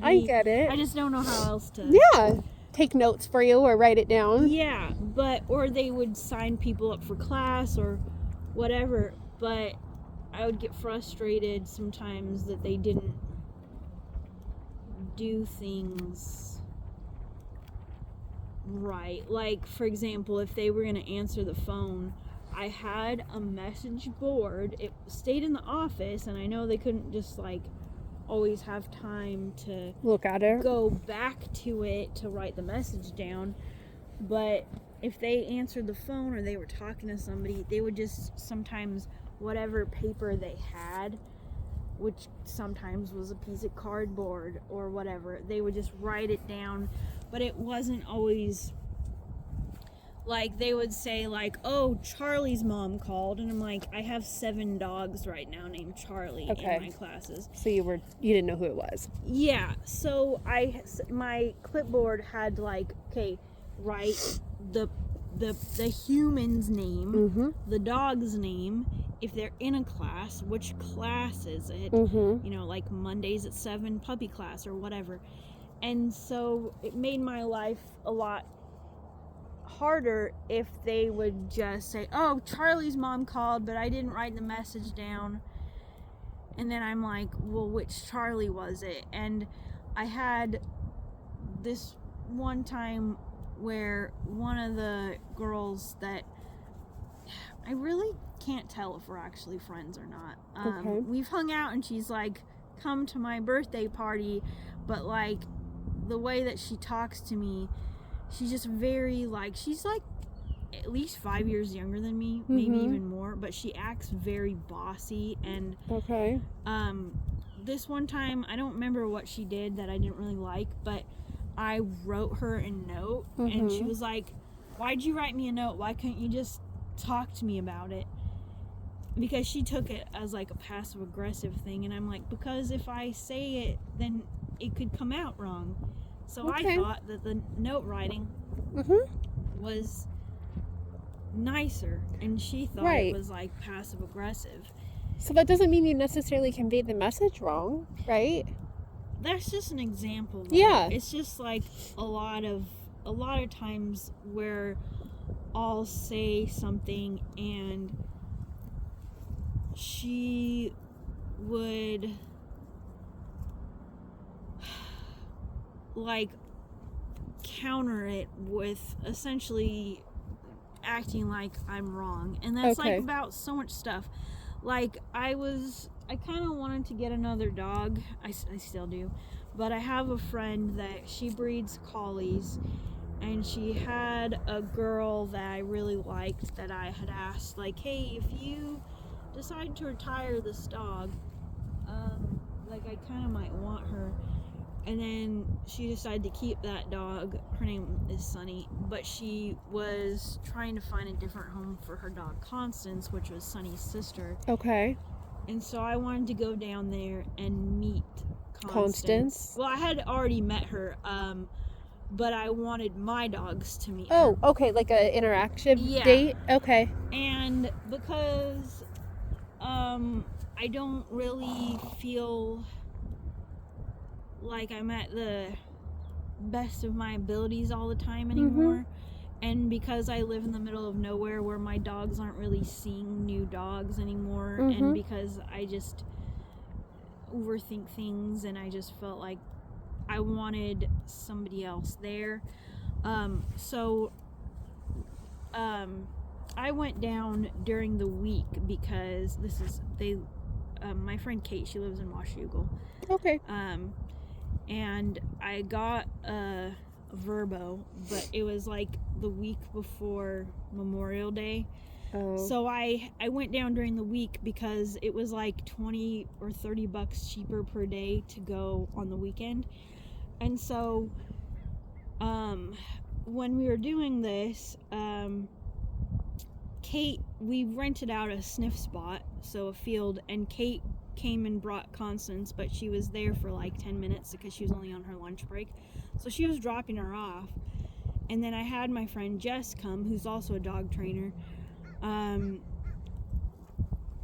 I get it. I just don't know how else to. Yeah. Take notes for you or write it down. Yeah, or they would sign people up for class or whatever, but I would get frustrated sometimes that they didn't do things right. Like, for example, if they were going to answer the phone, I had a message board. It stayed in the office, and I know they couldn't just, like, always have time to look at it, go back to it to write the message down, but if they answered the phone or they were talking to somebody, they would just sometimes, whatever paper they had, which sometimes was a piece of cardboard or whatever, they would just write it down. But it wasn't always like, they would say, like, oh, Charlie's mom called, and I'm like, I have 7 dogs right now named Charlie in my classes. So you didn't know who it was. Yeah, so my clipboard had, like, okay, write the human's name, mm-hmm. the dog's name, if they're in a class, which class is it, mm-hmm. Like Mondays at 7, puppy class or whatever. And so it made my life a lot harder if they would just say, oh, Charlie's mom called, but I didn't write the message down. And then I'm like, well, which Charlie was it? And I had this one time where one of the girls that I really can't tell if we're actually friends or not. Okay. We've hung out and she's like, come to my birthday party, but like the way that she talks to me, she's just very like, she's like at least 5 years younger than me, maybe even more, but she acts very bossy. And Okay. this one time, I don't remember what she did that I didn't really like, but I wrote her a note and she was like, why'd you write me a note? Why couldn't you just talk to me about it? Because she took it as like a passive aggressive thing, and I'm like, because if I say it, then it could come out wrong. So I thought that the note writing was nicer, and she thought it was like passive aggressive. So that doesn't mean you necessarily conveyed the message wrong, right? That's just an example, though. Yeah. It's just like a lot of times where I'll say something and she would like counter it with essentially acting like I'm wrong. And that's like about so much stuff. Like I kind of wanted to get another dog. I still do. But I have a friend that she breeds collies, and she had a girl that I really liked that I had asked, like, hey, if you decide to retire this dog, like I kind of might want her. And then she decided to keep that dog. Her name is Sunny, but she was trying to find a different home for her dog Constance, which was Sunny's sister. Okay. And so I wanted to go down there and meet Constance. Well, I had already met her, but I wanted my dogs to meet her. Oh, okay, like an interaction date? Okay. And because I don't really feel like I'm at the best of my abilities all the time anymore, and because I live in the middle of nowhere where my dogs aren't really seeing new dogs anymore, and because I just overthink things, and I just felt like I wanted somebody else there, so I went down during the week because my friend Kate, she lives in Washougal. Okay. And I got a Verbo, but it was like the week before Memorial Day. Oh. So I went down during the week because it was like $20 or $30 cheaper per day to go on the weekend. And so when we were doing this, Kate, we rented out a sniff spot, so a field, and Kate came and brought Constance, but she was there for like 10 minutes because she was only on her lunch break. So she was dropping her off. And then I had my friend Jess come, who's also a dog trainer. And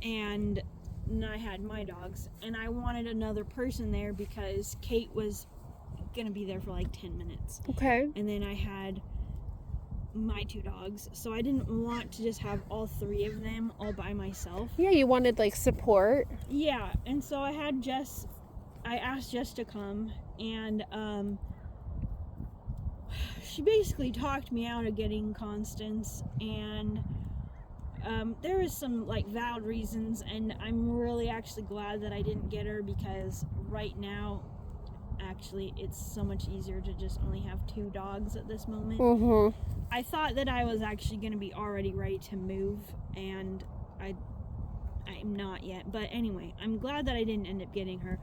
I had my dogs. And I wanted another person there because Kate was going to be there for like 10 minutes. Okay. And then I had my two dogs, so I didn't want to just have all three of them all by myself. Yeah, you wanted like support. Yeah, and so I asked Jess to come, and she basically talked me out of getting Constance, and there was some like valid reasons, and I'm really actually glad that I didn't get her, because right now actually it's so much easier to just only have two dogs at this moment. I thought that I was actually going to be already ready to move, and I'm not yet. But anyway, I'm glad that I didn't end up getting her.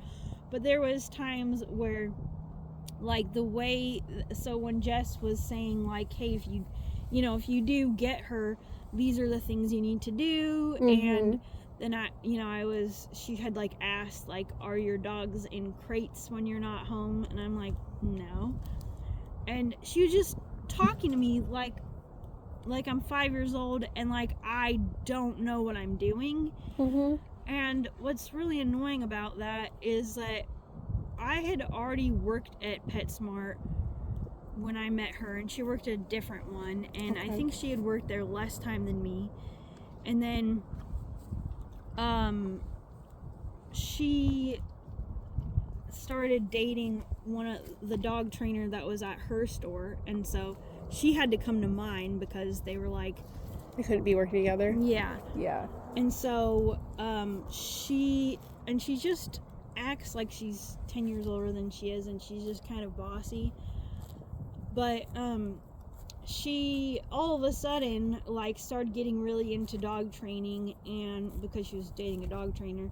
But there was times where, like, so when Jess was saying, like, hey, if you do get her, these are the things you need to do, and then she had like asked, like, are your dogs in crates when you're not home? And I'm like, no. And she was just talking to me like I'm 5 years old, and like I don't know what I'm doing. And what's really annoying about that is that I had already worked at PetSmart when I met her, and she worked at a different one, and I think she had worked there less time than me. And then she started dating one of the dog trainer that was at her store, and so she had to come to mine because they were like, they couldn't be working together. yeah. Yeah. And so she just acts like she's 10 years older than she is, and she's just kind of bossy. But she all of a sudden like started getting really into dog training, and because she was dating a dog trainer.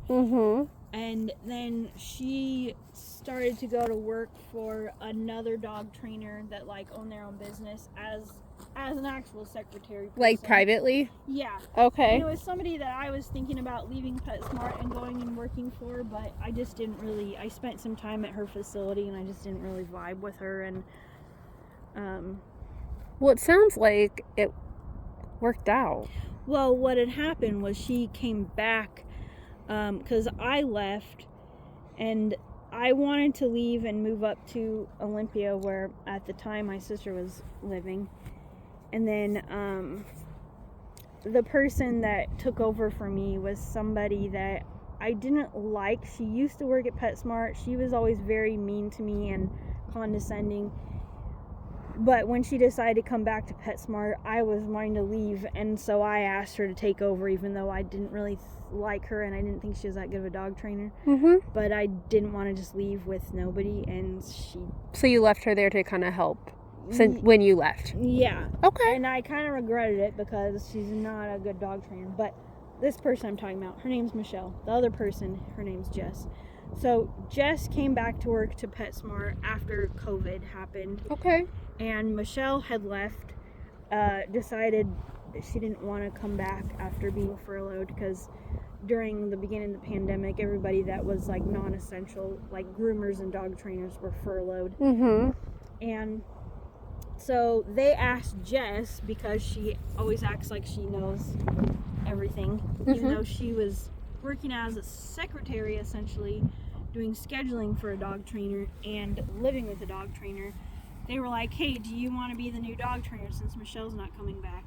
And then she started to go to work for another dog trainer that like owned their own business as an actual secretary person. Like privately? Yeah. Okay. And it was somebody that I was thinking about leaving PetSmart and going and working for, but I just didn't really, I spent some time at her facility and I just didn't really vibe with her. And well, it sounds like it worked out. well, what had happened was she came back because I left, and I wanted to leave and move up to Olympia, where at the time my sister was living. And then the person that took over for me was somebody that I didn't like. She used to work at PetSmart. She was always very mean to me and condescending. But when she decided to come back to PetSmart, I was wanting to leave, and so I asked her to take over, even though I didn't really like her and I didn't think she was that good of a dog trainer. But I didn't want to just leave with nobody, and she... So you left her there to kind of help since when you left? Yeah. Okay. And I kind of regretted it because she's not a good dog trainer. But this person I'm talking about, her name's Michelle. The other person, her name's Jess. So Jess came back to work to PetSmart after COVID happened. Okay. And Michelle had left, decided she didn't want to come back after being furloughed, because during the beginning of the pandemic, everybody that was like non-essential, like groomers and dog trainers, were furloughed. And so they asked Jess, because she always acts like she knows everything, even though she was working as a secretary, essentially doing scheduling for a dog trainer and living with a dog trainer. They were like, hey, do you want to be the new dog trainer since Michelle's not coming back?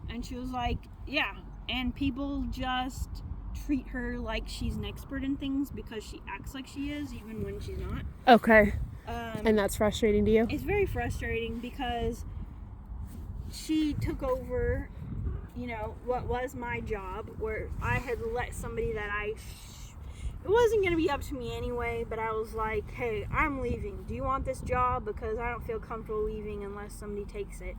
And she was like, yeah. And people just treat her like she's an expert in things because she acts like she is, even when she's not. Okay. And that's frustrating to you? It's very frustrating because she took over, you know, what was my job, where I had let somebody that it wasn't going to be up to me anyway, but I was like, hey, I'm leaving. Do you want this job? Because I don't feel comfortable leaving unless somebody takes it.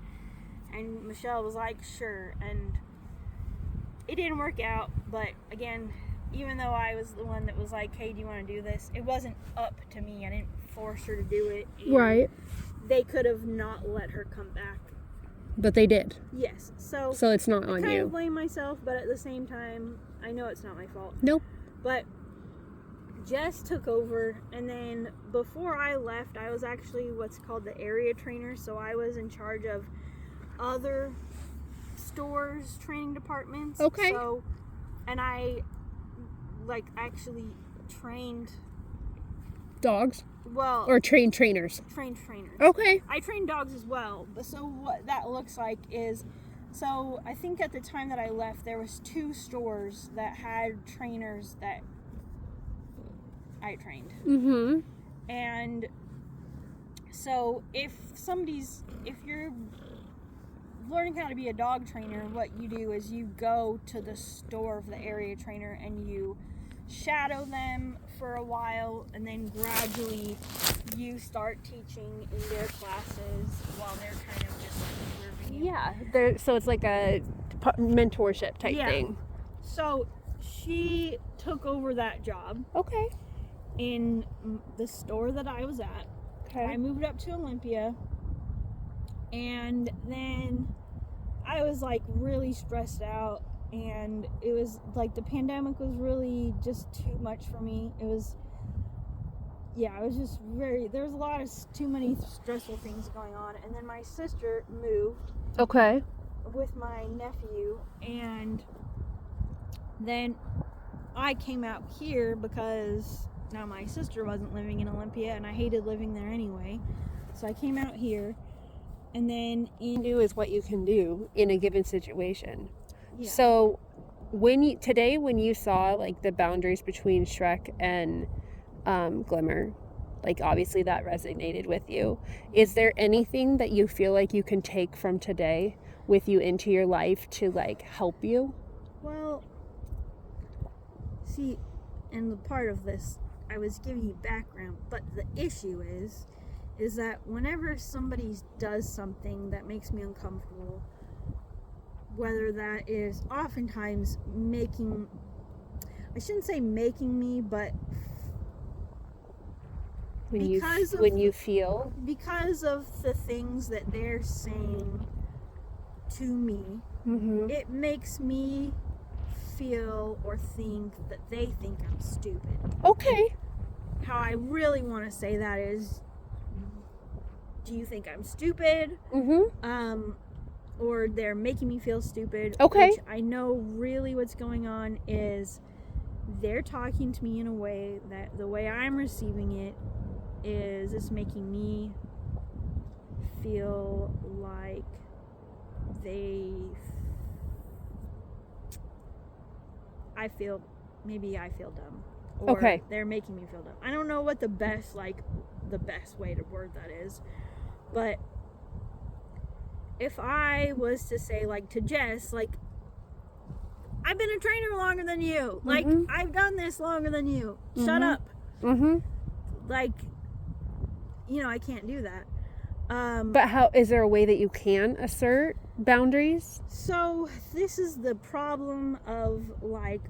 And Michelle was like, sure. And it didn't work out. But again, even though I was the one that was like, hey, do you want to do this? It wasn't up to me. I didn't force her to do it. And right. They could have not let her come back. But they did. Yes. So it's not on I kind you. of blame myself, but at the same time, I know it's not my fault. Nope. But Jess took over, and then before I left, I was actually what's called the area trainer, so I was in charge of other stores' training departments. Okay. So, and I, like, actually trained... Dogs? Well... Or trained trainers? Trained trainers. Okay. I trained dogs as well, but so what that looks like is... So, I think at the time that I left, there was 2 stores that had trainers that I trained. And so if you're learning how to be a dog trainer, what you do is you go to the store of the area trainer and you shadow them for a while, and then gradually you start teaching in their classes while they're kind of just observing you. Yeah. So it's like a mentorship type thing. So she took over that job. Okay. In the store that I was at. Okay. I moved up to Olympia, and then I was like really stressed out, and it was like the pandemic was really just too much for me. It was just there's a lot of too many stressful things going on. And then my sister moved. Okay. With my nephew, and then I came out here because now my sister wasn't living in Olympia, and I hated living there anyway. So I came out here, And then do is what you can do in a given situation. yeah. So when you saw like the boundaries between Shrek and Glimmer, like obviously that resonated with you. Is there anything that you feel like you can take from today with you into your life to like help you? Well, see, and the part of this, I was giving you background, but the issue is that whenever somebody does something that makes me uncomfortable, whether that is oftentimes I shouldn't say making me, but When you feel because of the things that they're saying to me, mm-hmm. it makes me feel or think that they think I'm stupid. Okay. How I really want to say that is, do you think I'm stupid? Mm-hmm. Or they're making me feel stupid. Okay. Which I know really what's going on is they're talking to me in a way that the way I'm receiving it is it's making me feel like I feel dumb. Or okay. They're making me feel dumb. I don't know what the best way to word that is. But if I was to say, like, to Jess, like, I've been a trainer longer than you. Mm-hmm. Like, I've done this longer than you. Mm-hmm. Shut up. Mm-hmm. Like, I can't do that. But how is there a way that you can assert boundaries? So this is the problem of like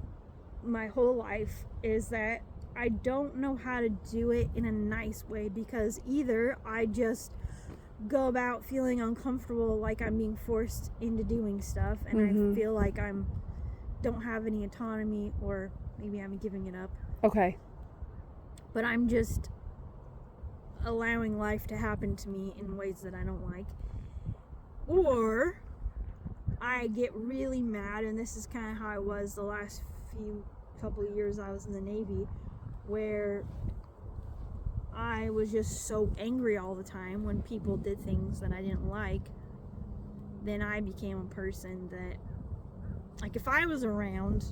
my whole life is that I don't know how to do it in a nice way because either I just go about feeling uncomfortable like I'm being forced into doing stuff and mm-hmm. I feel like don't have any autonomy or maybe I'm giving it up. Okay. But I'm just allowing life to happen to me in ways that I don't like. Or I get really mad, and this is kind of how I was the last couple of years I was in the Navy, where I was just so angry all the time when people did things that I didn't like. Then I became a person that, like, if I was around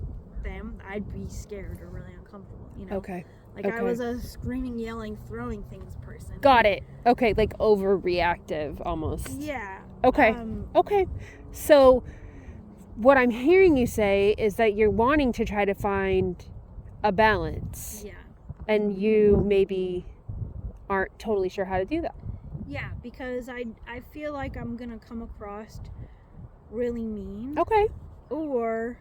them, I'd be scared or really uncomfortable, Okay. Like, okay. I was a screaming, yelling, throwing things person. Got it. Okay, like overreactive almost. Yeah. Okay. Okay. So what I'm hearing you say is that you're wanting to try to find a balance. Yeah. And you maybe aren't totally sure how to do that. Yeah, because I feel like I'm going to come across really mean. Okay. Or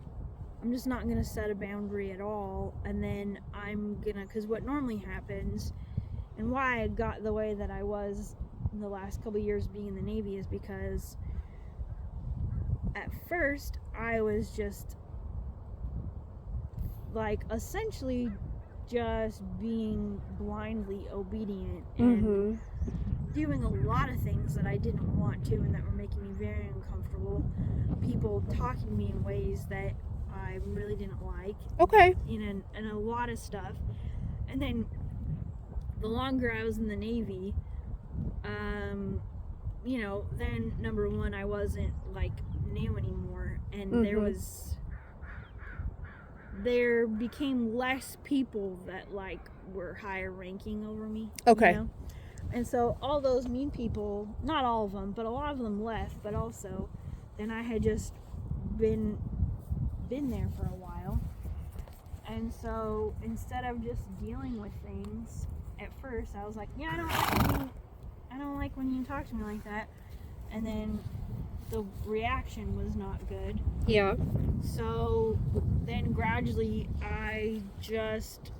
I'm just not going to set a boundary at all, and then I'm going to, because what normally happens, and why I got the way that I was in the last couple of years being in the Navy is because at first I was just, like, essentially just being blindly obedient and mm-hmm. doing a lot of things that I didn't want to and that were making me very uncomfortable. People talking to me in ways that I really didn't like. Okay. And a lot of stuff. And then the longer I was in the Navy, then number one, I wasn't like new anymore. And mm-hmm. there became less people that like were higher ranking over me. Okay. And so all those mean people, not all of them, but a lot of them left, but also then I had just been there for a while. And so instead of just dealing with things at first, I was like, yeah, I don't like when you talk to me like that. And then the reaction was not good. Yeah. So then gradually I just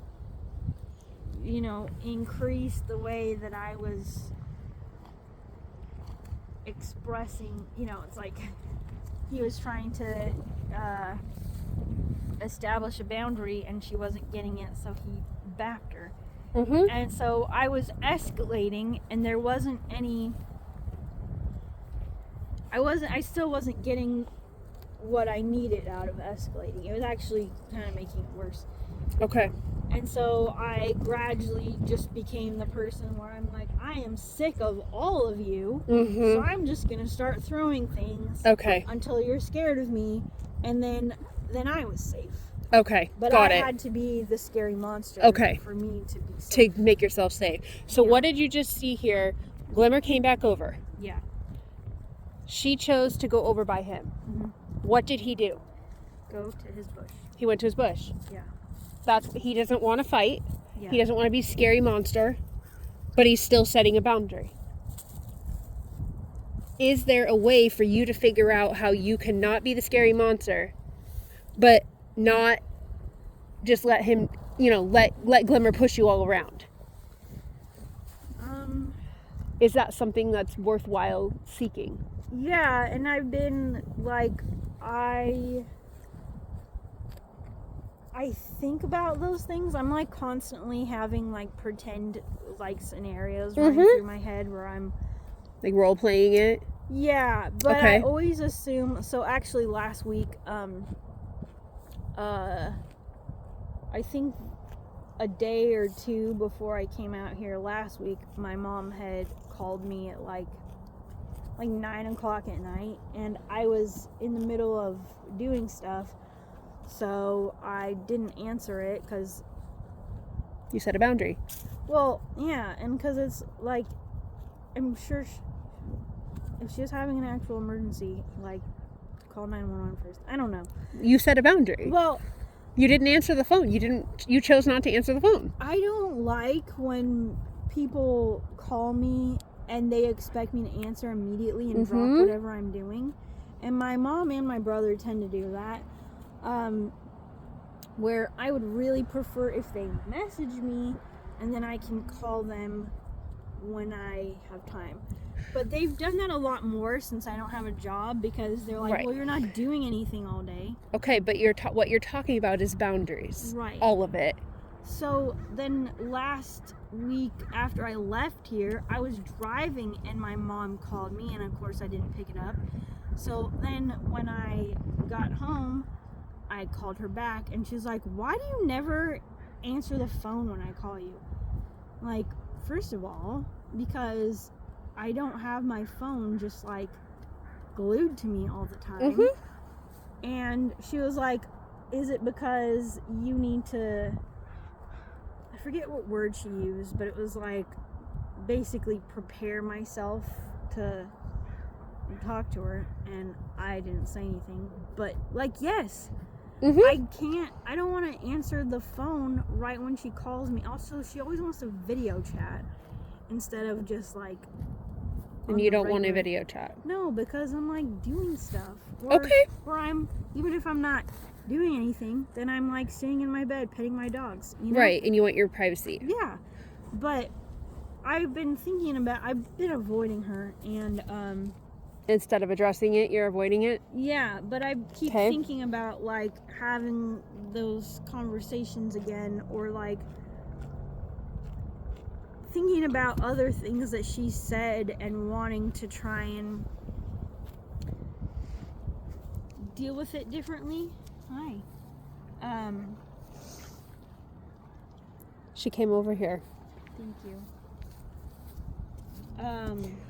increased the way that I was expressing, it's like he was trying to establish a boundary and she wasn't getting it, so he backed her. Mm-hmm. And so I was escalating and there wasn't I still wasn't getting what I needed out of escalating. It was actually kind of making it worse. Okay. And so I gradually just became the person where I'm like, I am sick of all of you, Mm-hmm. so I'm just gonna start throwing things Okay. until you're scared of me, and then I was safe. Okay. But Got I it. had to be the scary monster Okay. for me to be safe. To make yourself safe. So Yeah. what did you just see here? Glimmer came back over. Yeah. She chose to go over by him. Mm-hmm. What did he do? Go to his bush. He went to his bush. Yeah. He doesn't want to fight. Yeah. He doesn't want to be a scary monster, but he's still setting a boundary. Is there a way for you to figure out how you cannot be the scary monster, but not just let him, let Glimmer push you all around? Is that something that's worthwhile seeking? Yeah, and I've been like, I think about those things. I'm like constantly having like pretend like scenarios running through my head where I'm like role playing it. Yeah, but Okay. I always assume. So actually, last week, I think a day or two before I came out here last week, my mom had called me at like 9 o'clock at night, and I was in the middle of doing stuff, so I didn't answer it because you set a boundary. Well, yeah, and because it's like, I'm sure if she was having an actual emergency, like, call 911 first. I don't know. You set a boundary. Well, you didn't answer the phone. You chose not to answer the phone. I don't like when people call me and they expect me to answer immediately and drop whatever I'm doing. And my mom and my brother tend to do that. Where I would really prefer if they message me and then I can call them when I have time. But they've done that a lot more since I don't have a job, because they're like, well, you're not doing anything all day. Okay, but what you're talking about is boundaries. Right. All of it. So then last week after I left here, I was driving and my mom called me, and of course I didn't pick it up. So then when I got home, I called her back and she's like, why do you never answer the phone when I call you? Like, first of all, because I don't have my phone just like glued to me all the time. And she was like, is it because you need to, I forget what word she used, but it was like basically prepare myself to talk to her. And I didn't say anything, but like, yes, I don't want to answer the phone right when she calls me. Also, she always wants to video chat instead of just like, and you don't want a video chat? No, because I'm like doing stuff. Or I'm, even if I'm not doing anything, then I'm like sitting in my bed petting my dogs. You know? Right, and you want your privacy. Yeah, but I've been avoiding her, and instead of addressing it, you're avoiding it? Yeah, but I keep thinking about like having those conversations again, or like thinking about other things that she said and wanting to try and deal with it differently. Hi. She came over here. Thank you.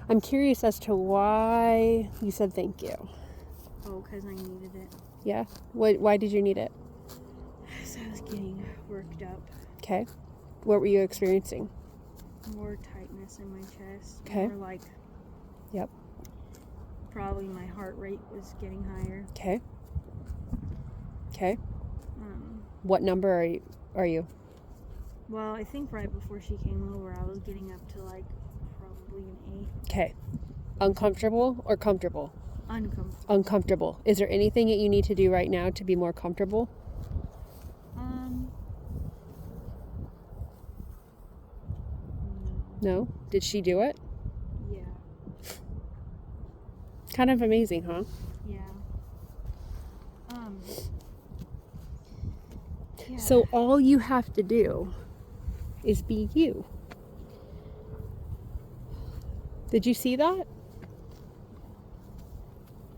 I'm curious as to why you said thank you. Oh, because I needed it. Yeah? Why did you need it? Because I was getting worked up. Okay. What were you experiencing? More tightness in my chest. Okay. More like... Yep. Probably my heart rate was getting higher. Okay. Okay. What number are you? Well, I think right before she came over, I was getting up to like probably an 8. Okay. Uncomfortable or comfortable? Uncomfortable. Uncomfortable. Is there anything that you need to do right now to be more comfortable? No? Did she do it? Yeah. Kind of amazing, huh? Yeah. Yeah. So all you have to do is be you. Did you see that?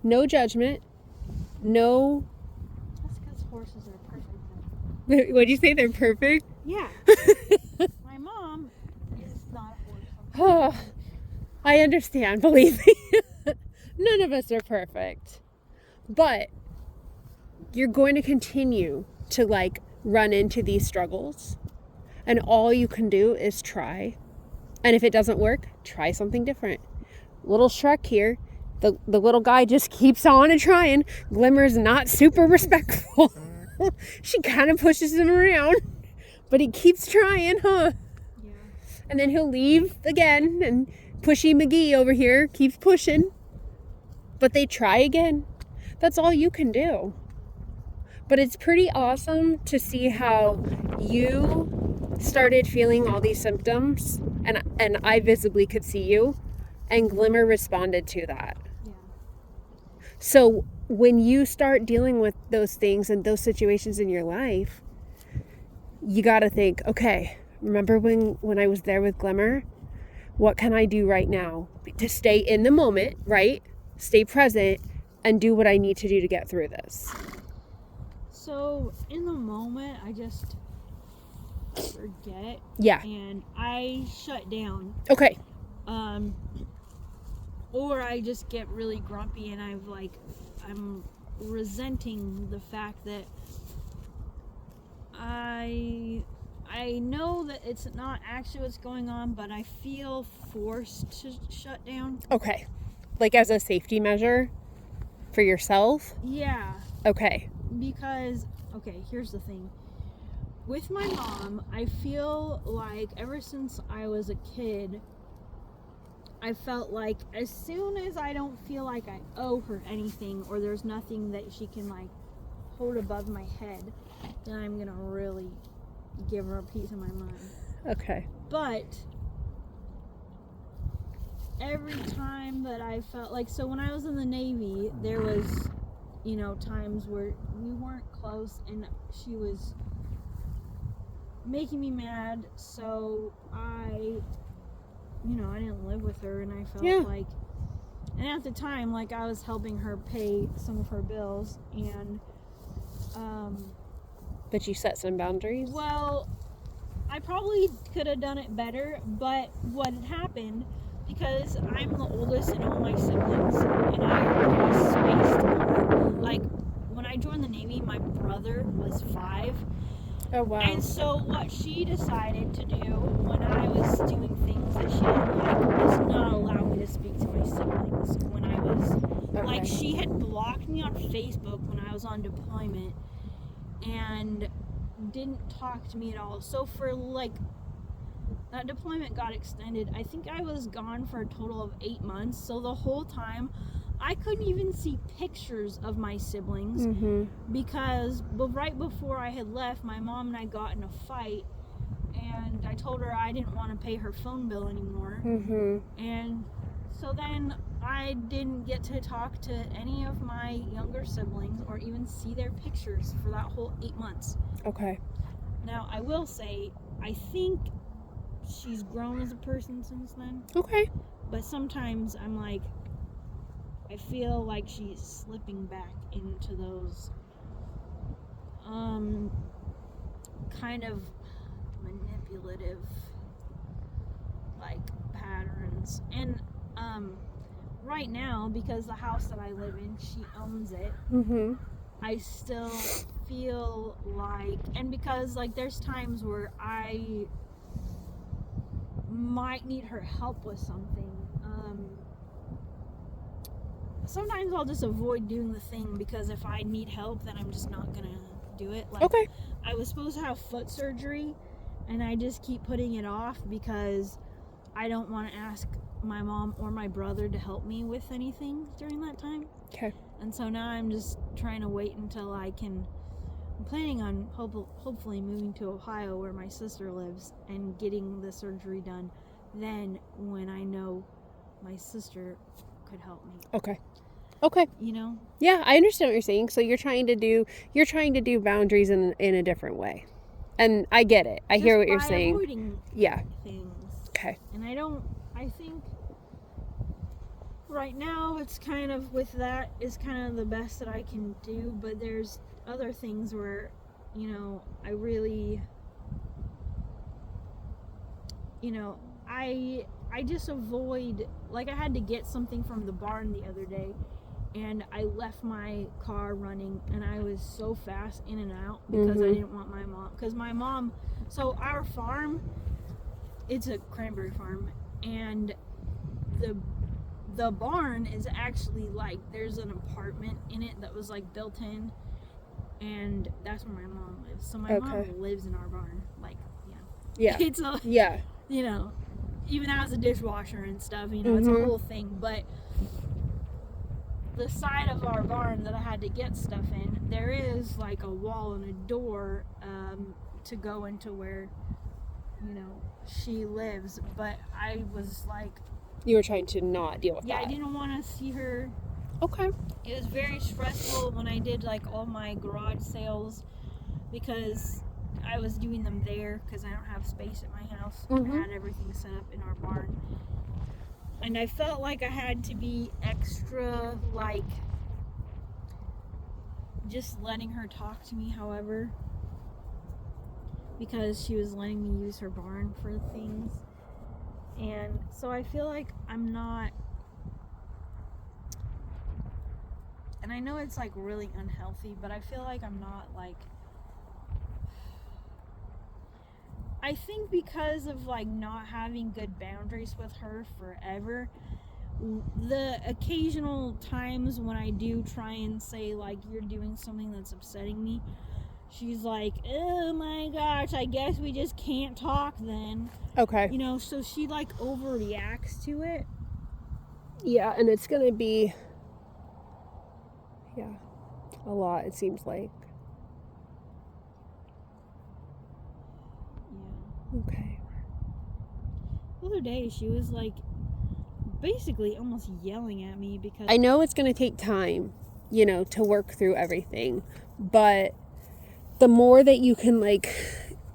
No judgment. No. That's because horses are perfect. What'd you say? They're perfect? Yeah. My mom is not a horse. Oh, I understand, believe me. None of us are perfect. But you're going to continue to like run into these struggles. And all you can do is try. And if it doesn't work, try something different. Little Shrek here. The little guy just keeps on and trying. Glimmer's not super respectful. She kind of pushes him around. But he keeps trying, huh? Yeah. And then he'll leave again. And Pushy McGee over here keeps pushing. But they try again. That's all you can do. But it's pretty awesome to see how you started feeling all these symptoms. And I visibly could see you. And Glimmer responded to that. Yeah. So when you start dealing with those things and those situations in your life, you got to think, okay, remember when I was there with Glimmer? What can I do right now to stay in the moment, right? Stay present and do what I need to do to get through this. So in the moment, I just forget. Yeah. And I shut down. Okay. Or I just get really grumpy and I'm resenting the fact that I know that it's not actually what's going on, but I feel forced to shut down. Okay. Like as a safety measure for yourself? Yeah. Okay. Because, okay, here's the thing. With my mom, I feel like ever since I was a kid, I felt like as soon as I don't feel like I owe her anything or there's nothing that she can like hold above my head, then I'm gonna really give her a piece of my mind. Okay. But every time that I felt like, so when I was in the Navy, there was, times where we weren't close and she was making me mad, so I didn't live with her, and I felt like, and at the time, like, I was helping her pay some of her bills, and, But you set some boundaries? well, I probably could have done it better, but what had happened, because I'm the oldest in all my siblings, and I was spaced apart. Like, when I joined the Navy, my brother was 5. Oh, wow. And so what she decided to do when I was doing things that she didn't like was not allow me to speak to my siblings when I was, like, she had blocked me on Facebook when I was on deployment and didn't talk to me at all. So for, like, that deployment got extended. I think I was gone for a total of 8 months. So the whole time, I couldn't even see pictures of my siblings because right before I had left, my mom and I got in a fight, and I told her I didn't want to pay her phone bill anymore. And so then I didn't get to talk to any of my younger siblings or even see their pictures for that whole 8 months. Okay. Now, I will say, I think she's grown as a person since then. Okay. But sometimes I'm like, I feel like she's slipping back into those kind of manipulative like patterns. And right now, because the house that I live in, she owns it, I still feel like, and because like there's times where I might need her help with something, sometimes I'll just avoid doing the thing because if I need help, then I'm just not gonna do it. Like, okay. I was supposed to have foot surgery, and I just keep putting it off because I don't want to ask my mom or my brother to help me with anything during that time. Okay. And so now I'm just trying to wait until I can. I'm planning on hopefully moving to Ohio where my sister lives and getting the surgery done. Then when I know my sister could help me. Okay. Okay. Yeah, I understand what you're saying. So you're trying to do boundaries in a different way. And I get it. I hear what you're saying. Avoiding things. Okay. And I think right now it's kind of, with that is kind of the best that I can do, but there's other things where, I really, I just avoid, like I had to get something from the barn the other day, and I left my car running, and I was so fast in and out because I didn't want my mom, because my mom, so our farm, it's a cranberry farm, and the barn is actually like, there's an apartment in it that was like built in, and that's where my mom lives. So my mom lives in our barn, like, yeah. It's a, you know, even as a dishwasher and stuff, you know, it's a whole thing. But the side of our barn that I had to get stuff in, there is like a wall and a door to go into where, you know, she lives. But I was like, you were trying to not deal with that. I didn't want to see her. Okay. It was very stressful when I did like all my garage sales, because I was doing them there because I don't have space at my house. I had everything set up in our barn. And I felt like I had to be extra, like, just letting her talk to me, however, because she was letting me use her barn for things. And so I feel like I'm not, and I know it's like really unhealthy, but I feel like I'm not like, I think because of like not having good boundaries with her forever, the occasional times when I do try and say like, you're doing something that's upsetting me, she's like, oh my gosh, I guess we just can't talk then. Okay. You know, so she like overreacts to it. Yeah, and it's gonna be a lot, it seems like. Okay. The other day, she was like, basically almost yelling at me because I know it's going to take time, you know, to work through everything, but the more that you can like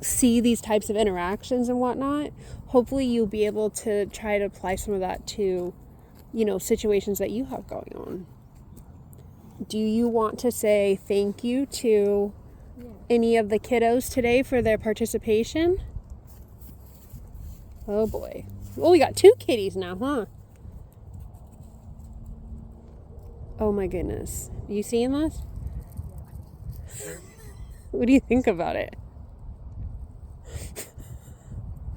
see these types of interactions and whatnot, hopefully you'll be able to try to apply some of that to, you know, situations that you have going on. Do you want to say thank you to any of the kiddos today for their participation? Oh boy. Well, we got 2 kitties now, huh? Oh my goodness. Are you seeing this? What do you think about it?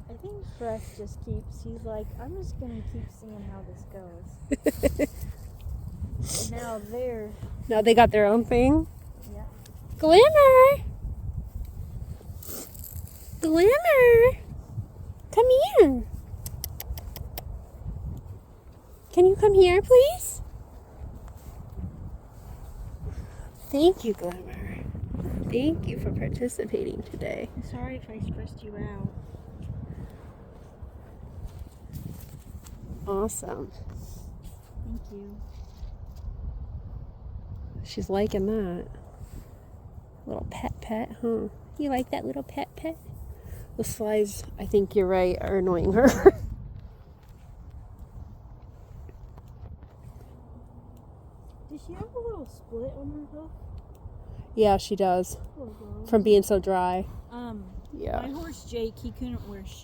I think Fresh just keeps, he's like, I'm just going to keep seeing how this goes. And now they got their own thing? Yeah. Glimmer! Glimmer! Come here. Can you come here, please? Thank you, Glimmer. Thank you for participating today. I'm sorry if I stressed you out. Awesome. Thank you. She's liking that. Little pet, huh? You like that little pet? The flies, I think you're right, are annoying her. Does she have a little split on her hoof? Yeah, she does. From being so dry. My horse Jake, he couldn't wear shoes.